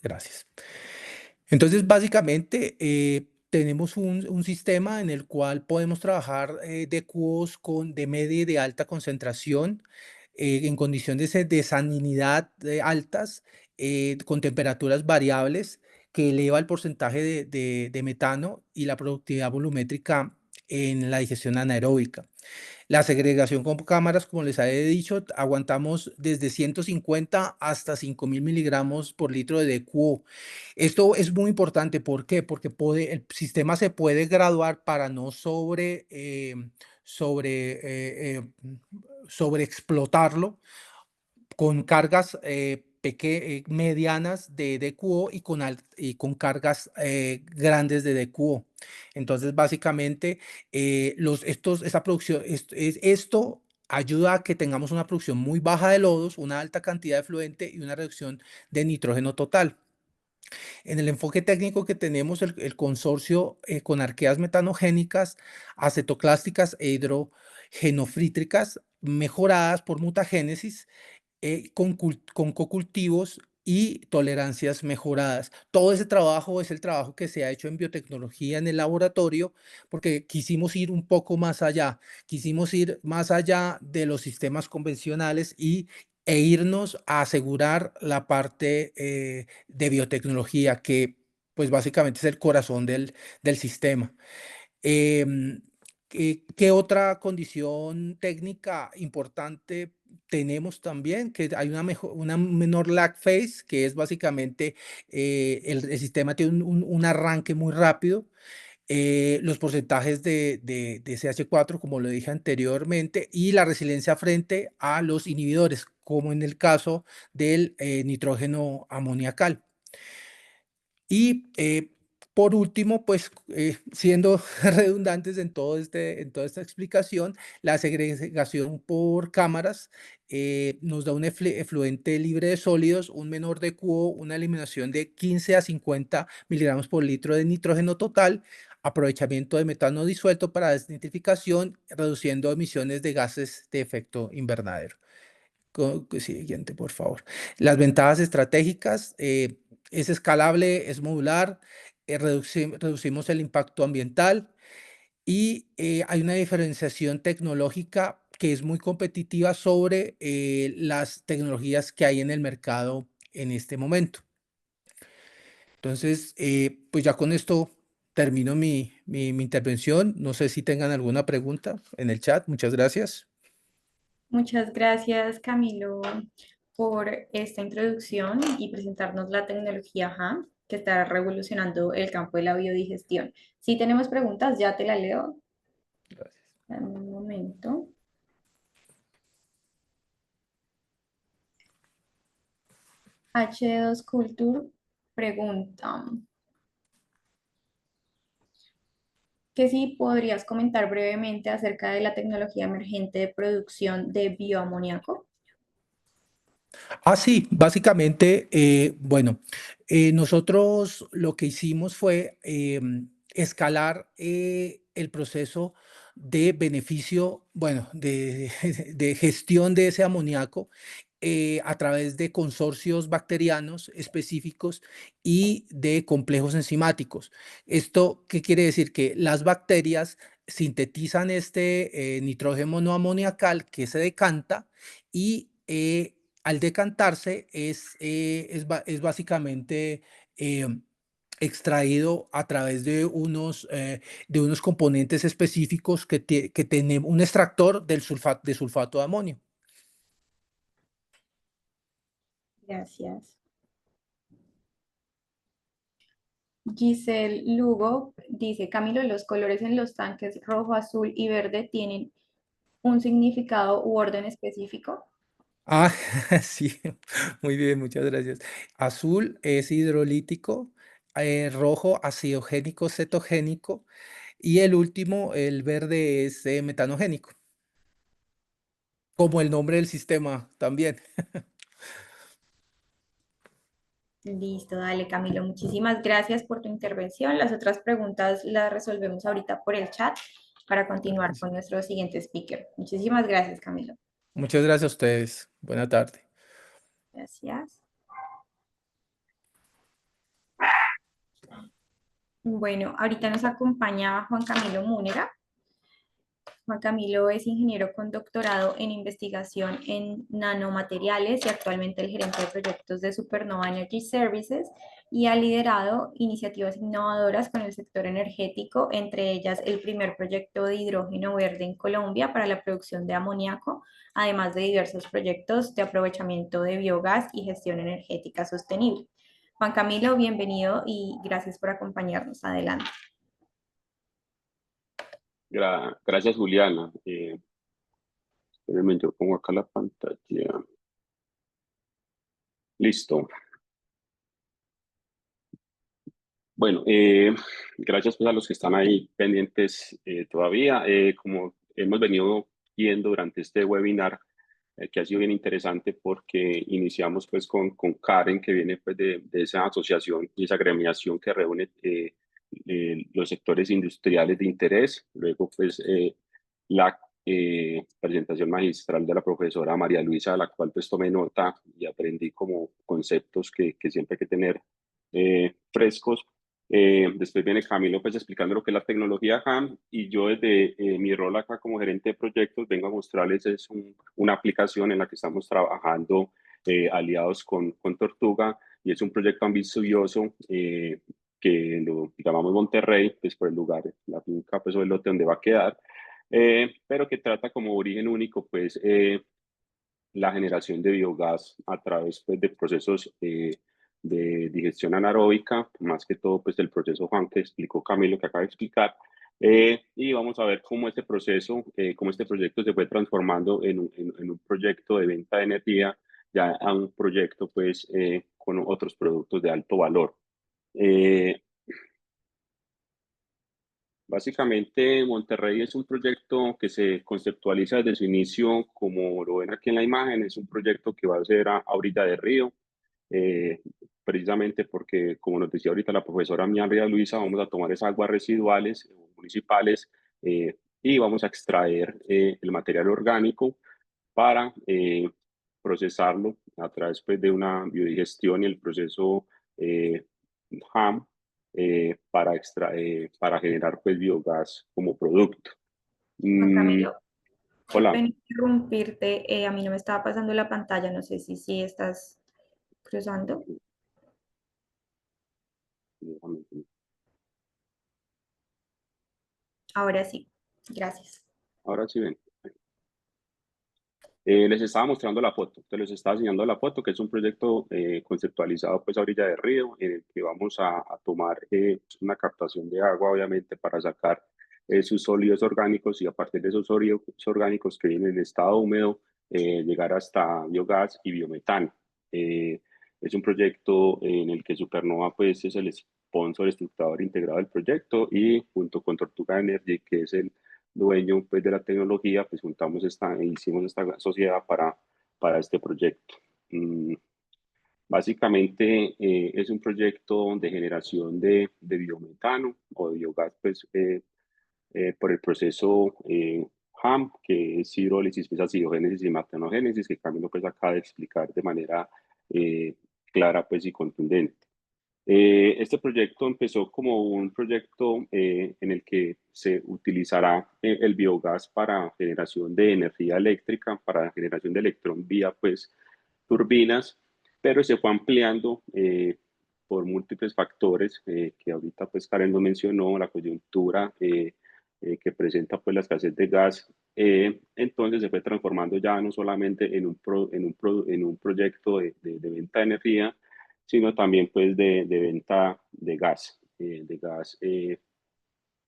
Gracias. Entonces, básicamente, tenemos un sistema en el cual podemos trabajar de cubos de media y de alta concentración en condiciones de salinidad altas, con temperaturas variables, que eleva el porcentaje de metano y la productividad volumétrica en la digestión anaeróbica. La segregación con cámaras, como les había dicho, aguantamos desde 150 hasta 5.000 miligramos por litro de DQO. Esto es muy importante, ¿por qué? Porque el sistema se puede graduar para no sobreexplotarlo con cargas medianas de DQO y con cargas grandes de DQO. Entonces, básicamente, esa producción, esto ayuda a que tengamos una producción muy baja de lodos, una alta cantidad de fluente y una reducción de nitrógeno total. En el enfoque técnico que tenemos, el consorcio con arqueas metanogénicas, acetoclásticas e hidrogenofrítricas mejoradas por mutagénesis, con cocultivos y tolerancias mejoradas. Todo ese trabajo es el trabajo que se ha hecho en biotecnología en el laboratorio, porque quisimos ir un poco más allá, quisimos ir más allá de los sistemas convencionales e irnos a asegurar la parte de biotecnología, que pues básicamente es el corazón del sistema. Em, ¿Qué otra condición técnica importante tenemos también? Que hay una menor lag phase, que es básicamente el sistema tiene un arranque muy rápido. Los porcentajes de CH4, como lo dije anteriormente, y la resiliencia frente a los inhibidores, como en el caso del nitrógeno amoniacal. Y por último, pues siendo redundantes en toda esta explicación, la segregación por cámaras nos da un efluente libre de sólidos, un menor DQO, una eliminación de 15 a 50 miligramos por litro de nitrógeno total, aprovechamiento de metano disuelto para desnitrificación, reduciendo emisiones de gases de efecto invernadero. Siguiente, por favor. Las ventajas estratégicas, es escalable, es modular, reducimos el impacto ambiental y hay una diferenciación tecnológica que es muy competitiva sobre las tecnologías que hay en el mercado en este momento. Entonces, pues ya con esto termino mi intervención. No sé si tengan alguna pregunta en el chat. Muchas gracias. Muchas gracias, Camilo, por esta introducción y presentarnos la tecnología HAM, que está revolucionando el campo de la biodigestión. Si tenemos preguntas, ya te la leo. Gracias. Dame un momento. H2 Culture pregunta que si podrías comentar brevemente acerca de la tecnología emergente de producción de bioamoníaco. Sí, básicamente, bueno, nosotros lo que hicimos fue escalar el proceso de beneficio, bueno, de gestión de ese amoníaco a través de consorcios bacterianos específicos y de complejos enzimáticos. ¿Esto qué quiere decir? Que las bacterias sintetizan este nitrógeno monoamoniacal que se decanta y al decantarse es básicamente eh, extraído a través de unos componentes específicos que tienen un extractor de sulfato de amonio. Gracias. Giselle Lugo dice, Camilo, los colores en los tanques rojo, azul y verde tienen un significado u orden específico. Ah, sí, muy bien, muchas gracias. Azul es hidrolítico, rojo acidogénico cetogénico y el último, el verde es metanogénico, como el nombre del sistema también. Listo, dale Camilo, muchísimas gracias por tu intervención. Las otras preguntas las resolvemos ahorita por el chat para continuar con nuestro siguiente speaker. Muchísimas gracias, Camilo. Muchas gracias a ustedes. Buena tarde. Gracias. Bueno, ahorita nos acompaña Juan Camilo Múnera. Juan Camilo es ingeniero con doctorado en investigación en nanomateriales y actualmente el gerente de proyectos de Supernova Energy Services y ha liderado iniciativas innovadoras con el sector energético, entre ellas el primer proyecto de hidrógeno verde en Colombia para la producción de amoníaco, además de diversos proyectos de aprovechamiento de biogás y gestión energética sostenible. Juan Camilo, bienvenido y gracias por acompañarnos. Adelante. Gracias, Juliana. Espérenme, yo pongo acá la pantalla. Listo. Bueno, gracias pues, a los que están ahí pendientes todavía. Como hemos venido viendo durante este webinar, que ha sido bien interesante porque iniciamos pues con Karen, que viene pues de esa asociación y esa agremiación que reúne los sectores industriales de interés. Luego pues la presentación magistral de la profesora María Luisa, de la cual pues tomé nota y aprendí como conceptos que siempre hay que tener frescos. Después viene Camilo pues explicando lo que es la tecnología HAM y yo desde mi rol acá como gerente de proyectos vengo a mostrarles una aplicación en la que estamos trabajando aliados con Tortuga y es un proyecto ambicioso que lo llamamos Monterrey, pues por el lugar, la finca pues o el lote donde va a quedar, pero que trata como origen único pues la generación de biogás a través pues, de procesos de digestión anaeróbica, más que todo pues del proceso Juan que explicó Camilo que acaba de explicar, y vamos a ver cómo este proceso, cómo este proyecto se fue transformando en un proyecto de venta de energía, ya a un proyecto pues con otros productos de alto valor. Básicamente, Monterrey es un proyecto que se conceptualiza desde su inicio, como lo ven aquí en la imagen, es un proyecto que va a ser a orilla de río, eh, precisamente porque, como nos decía ahorita la profesora María Luisa, vamos a tomar esas aguas residuales municipales y vamos a extraer el material orgánico para procesarlo a través pues, de una biodigestión y el proceso HAM para generar pues, biogás como producto. Juan Camilo, qué Hola. pena interrumpirte. A mí no me estaba pasando la pantalla. No sé si estás cruzando. Ahora sí. Gracias. Ahora sí ven. Les estaba mostrando la foto, les estaba enseñando la foto, que es un proyecto conceptualizado pues a orilla de río, en el que vamos a tomar una captación de agua, obviamente, para sacar sus sólidos orgánicos y a partir de esos sólidos orgánicos que vienen en estado húmedo, llegar hasta biogás y biometano. Es un proyecto en el que Supernova pues es el sponsor estructurador integrado del proyecto y junto con Tortuga Energy, que es el dueño pues, de la tecnología, pues hicimos esta sociedad para este proyecto. Básicamente es un proyecto de generación de biometano o de biogás pues, por el proceso HAM, que es hidrólisis, pues acidogénesis y metanogénesis, que Camilo pues acaba de explicar de manera clara pues y contundente. Este proyecto empezó como un proyecto en el que se utilizará el biogás para generación de energía eléctrica, para generación de electrón vía pues turbinas, pero se fue ampliando por múltiples factores que ahorita pues Karen lo mencionó, la coyuntura que presenta pues la escasez de gas. Entonces se fue transformando ya no solamente en un proyecto de venta de energía, sino también pues de venta de gas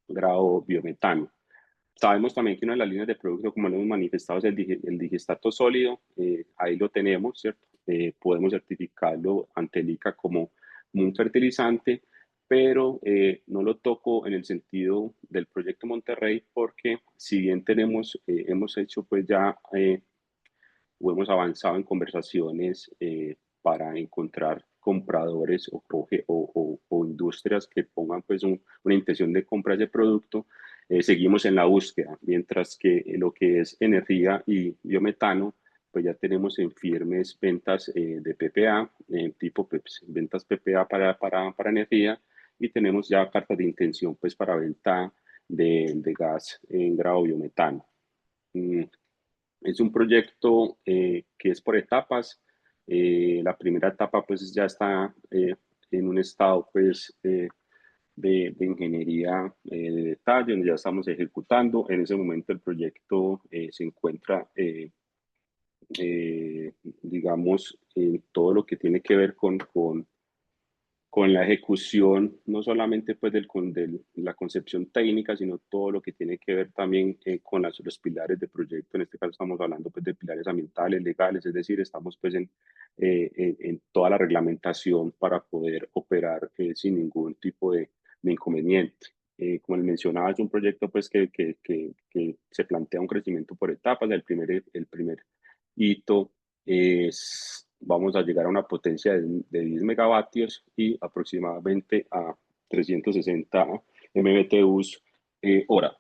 grado biometano. Sabemos también que una de las líneas de producto, como lo hemos manifestado, es el digestato sólido. Ahí lo tenemos, ¿cierto? Podemos certificarlo ante el ICA como un fertilizante, pero no lo toco en el sentido del proyecto Monterrey, porque si bien hemos hecho pues ya o hemos avanzado en conversaciones para encontrar compradores o industrias que pongan pues una intención de compra de producto, seguimos en la búsqueda, mientras que lo que es energía y biometano, pues ya tenemos en firmes ventas de PPA, tipo ventas PPA para energía, y tenemos ya cartas de intención pues para venta de gas en grado biometano. Es un proyecto que es por etapas. La primera etapa pues ya está en un estado pues de ingeniería de detalle, donde ya estamos ejecutando. En ese momento el proyecto se encuentra, digamos, en todo lo que tiene que ver con la ejecución, no solamente pues de la concepción técnica, sino todo lo que tiene que ver también con los pilares de proyecto. En este caso estamos hablando pues de pilares ambientales, legales, es decir, estamos pues en toda la reglamentación para poder operar sin ningún tipo de inconveniente. Como les mencionaba, es un proyecto pues que se plantea un crecimiento por etapas. El primer hito vamos a llegar a una potencia de 10 megavatios y aproximadamente a 360 MBTUs hora.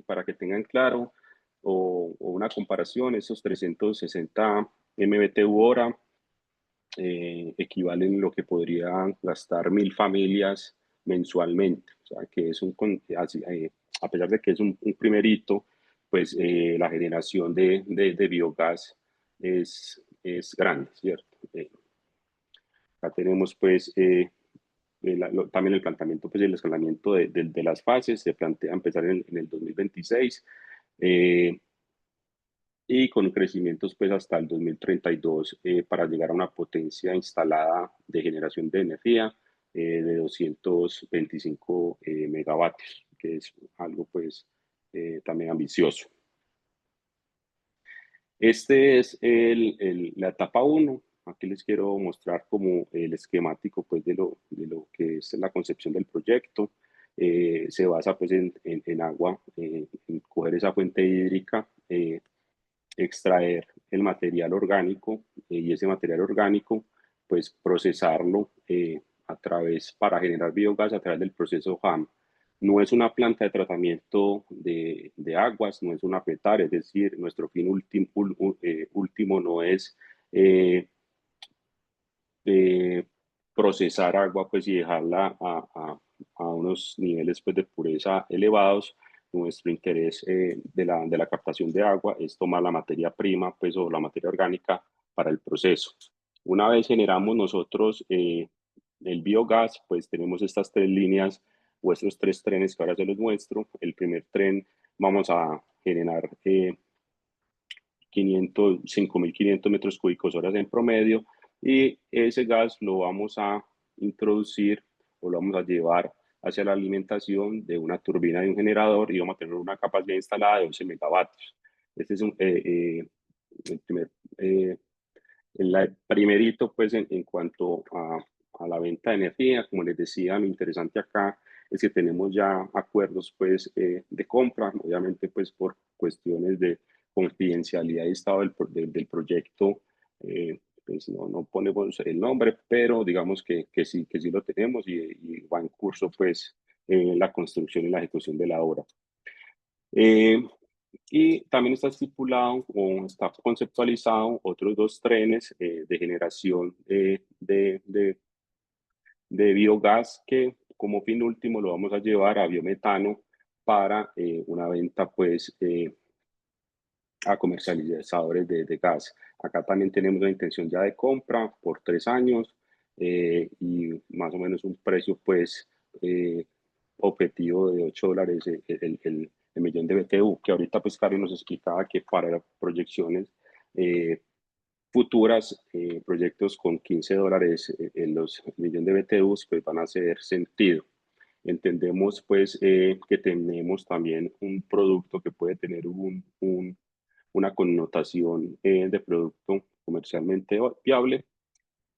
Para que tengan claro o una comparación, esos 360 MBTU hora equivalen a lo que podrían gastar 1000 familias mensualmente. O sea, que es a pesar de que es un primer hito, pues la generación de biogás es grande, ¿cierto? Acá tenemos pues también el planteamiento pues el escalamiento de las fases. Se plantea empezar en el 2026 y con crecimientos pues hasta el 2032 para llegar a una potencia instalada de generación de energía de 225 megavatios, que es algo pues también ambicioso. Este es la etapa 1. Aquí les quiero mostrar como el esquemático pues de lo que es la concepción del proyecto. Se basa pues en agua, en coger esa fuente hídrica, extraer el material orgánico y ese material orgánico pues procesarlo para generar biogás a través del proceso HAM. No es una planta de tratamiento de aguas, no es una petar, es decir, nuestro fin último no es procesar agua pues, y dejarla a unos niveles pues, de pureza elevados. Nuestro interés de la captación de agua es tomar la materia prima pues, o la materia orgánica para el proceso. Una vez generamos nosotros el biogás, pues tenemos estas 3 líneas o estos 3 trenes que ahora se los muestro. El primer tren vamos a generar 5.500 metros cúbicos horas en promedio, y ese gas lo vamos a introducir o lo vamos a llevar hacia la alimentación de una turbina de un generador y vamos a tener una capacidad instalada de 11 megavatios. Este es el primerito pues en cuanto a la venta de energía. Como les decía, lo interesante acá es que tenemos ya acuerdos pues de compra, obviamente pues por cuestiones de confidencialidad y estado del proyecto, pues no ponemos el nombre, pero digamos que sí lo tenemos y va en curso pues la construcción y la ejecución de la obra. Y también está estipulado o está conceptualizado otros 2 trenes de generación de biogás que como fin último lo vamos a llevar a biometano para una venta pues a comercializadores de gas. Acá también tenemos la intención ya de compra por 3 años y más o menos un precio pues objetivo de $8 el millón de BTU, que ahorita pues Cari nos explicaba que para proyecciones futuras, proyectos con $15 en los millones de BTUs pues van a hacer sentido. Entendemos pues que tenemos también un producto que puede tener una connotación de producto comercialmente viable,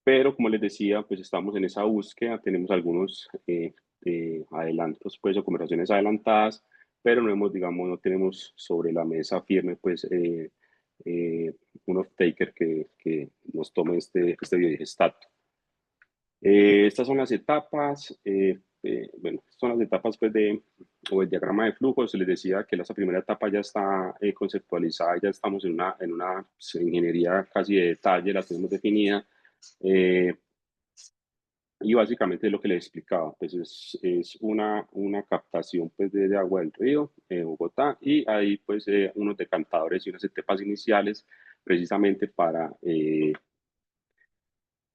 pero como les decía, pues estamos en esa búsqueda, tenemos algunos adelantos pues o conversaciones adelantadas, pero no hemos, digamos, no tenemos sobre la mesa firme pues un off-taker que nos tome este biodigestato. Estas son las etapas, bueno, son las etapas pues o el diagrama de flujo. Se les decía que esa primera etapa ya está conceptualizada, ya estamos en una pues, ingeniería casi de detalle, la tenemos definida. Y básicamente lo que les explicaba, pues es una captación pues de agua del río Bogotá, y ahí pues unos decantadores y unas etapas iniciales precisamente para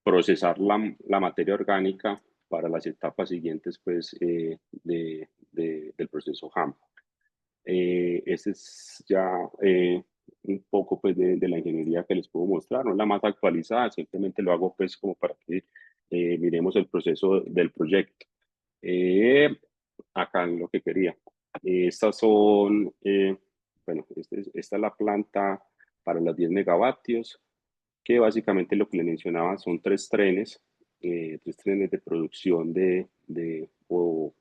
procesar la materia orgánica para las etapas siguientes pues, del proceso HAM. Ese es ya un poco pues, de la ingeniería que les puedo mostrar, no es la más actualizada, simplemente lo hago pues como para que miremos el proceso del proyecto. Acá en lo que quería. Estas son, bueno, esta es la planta para las 10 megavatios, que básicamente lo que le mencionaba son 3 trenes de producción o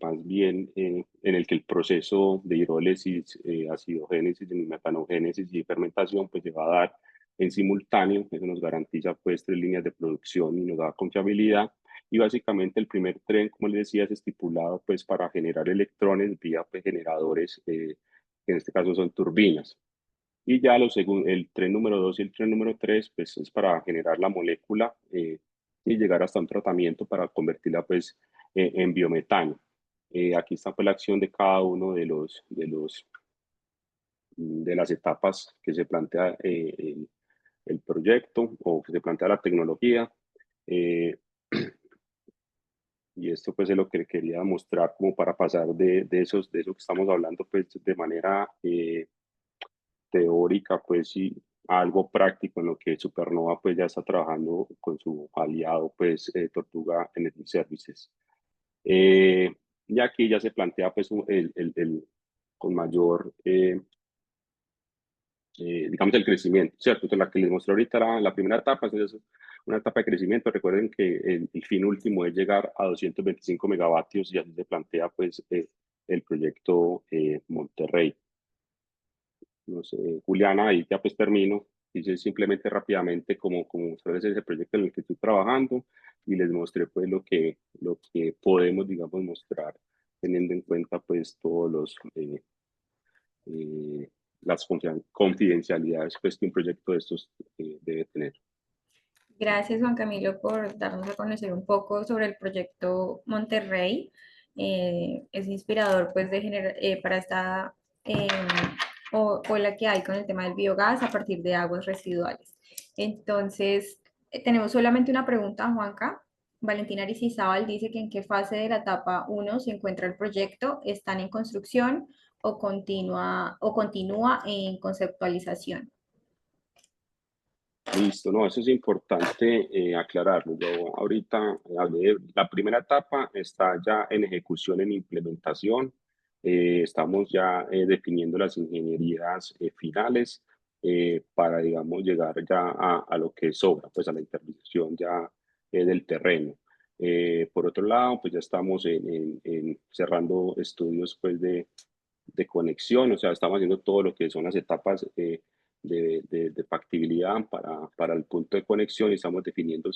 más bien en el que el proceso de hidrólisis, acidogénesis, metanogénesis y fermentación pues se va a dar en simultáneo. Eso nos garantiza pues 3 líneas de producción y nos da confiabilidad. Y básicamente el primer tren, como les decía, es estipulado pues para generar electrones vía pues, generadores, que en este caso son turbinas. Y ya el tren número 2 y el tren número 3, pues es para generar la molécula y llegar hasta un tratamiento para convertirla pues en biometano. Aquí está pues la acción de cada uno de las etapas que se plantea el proyecto o que se plantea la tecnología. Eh, y esto pues es lo que quería mostrar como para pasar de eso que estamos hablando pues de manera teórica, pues sí, algo práctico en lo que Supernova pues ya está trabajando con su aliado pues Tortuga Energy Services. Y aquí ya se plantea pues con mayor, digamos, el crecimiento, ¿cierto? Entonces, la que les mostré ahorita era la primera etapa, entonces es una etapa de crecimiento. Recuerden que el fin último es llegar a 225 megavatios y así se plantea pues el proyecto Monterrey. No sé, Juliana, ahí ya pues termino. Hice simplemente rápidamente como mostrarles ese proyecto en el que estoy trabajando y les mostré pues lo que podemos, digamos, mostrar teniendo en cuenta pues todos las confidencialidades pues que un proyecto de estos debe tener. Gracias, Juan Camilo, por darnos a conocer un poco sobre el proyecto Monterrey. Es inspirador, pues, para esta eh, ola que hay con el tema del biogás a partir de aguas residuales. Entonces, tenemos solamente una pregunta, Juanca. Valentina Aristizábal dice que en qué fase de la etapa 1 se encuentra el proyecto, ¿están en construcción o continúa en conceptualización? Listo, no, eso es importante aclararlo. Yo ahorita hablé la primera etapa, está ya en ejecución, en implementación. Estamos ya definiendo las ingenierías finales para, digamos, llegar ya a lo que sobra, pues a la intervención ya del terreno. Por otro lado, pues ya estamos cerrando estudios pues de conexión, o sea, estamos haciendo todo lo que son las etapas de factibilidad para el punto de conexión y estamos definiendo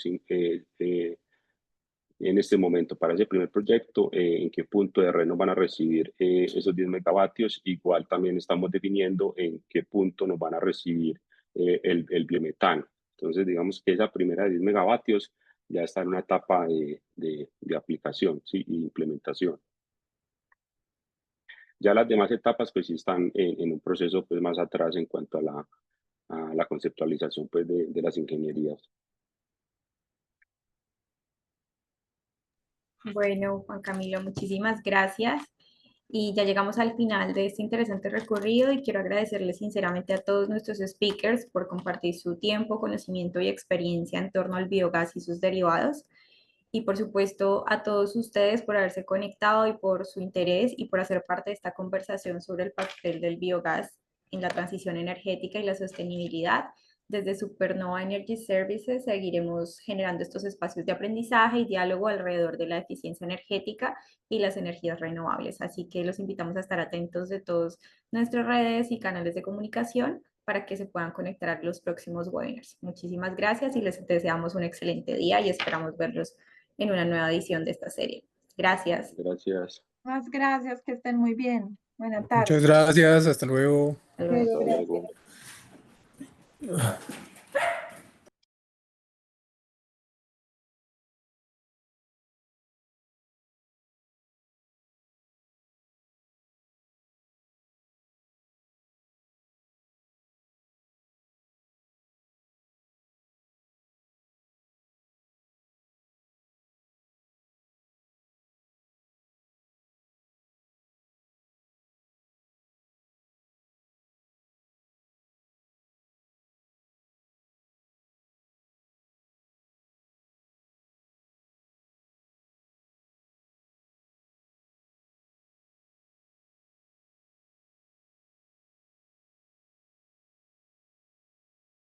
en este momento para ese primer proyecto, en qué punto de red nos van a recibir esos 10 megavatios. Igual también estamos definiendo en qué punto nos van a recibir el biometano. Entonces, digamos que esa primera de 10 megavatios ya está en una etapa de aplicación, ¿sí? Y implementación. Ya las demás etapas pues sí están en un proceso pues más atrás en cuanto a la conceptualización pues de las ingenierías. Bueno, Juan Camilo, muchísimas gracias. Y ya llegamos al final de este interesante recorrido y quiero agradecerles sinceramente a todos nuestros speakers por compartir su tiempo, conocimiento y experiencia en torno al biogás y sus derivados. Y por supuesto a todos ustedes por haberse conectado y por su interés y por hacer parte de esta conversación sobre el papel del biogás en la transición energética y la sostenibilidad. Desde Supernova Energy Services seguiremos generando estos espacios de aprendizaje y diálogo alrededor de la eficiencia energética y las energías renovables. Así que los invitamos a estar atentos de todas nuestras redes y canales de comunicación para que se puedan conectar a los próximos webinars. Muchísimas gracias y les deseamos un excelente día y esperamos verlos en una nueva edición de esta serie. Gracias. Gracias. Más gracias, que estén muy bien. Buenas tardes. Muchas gracias, hasta luego. Hasta luego. Hasta luego.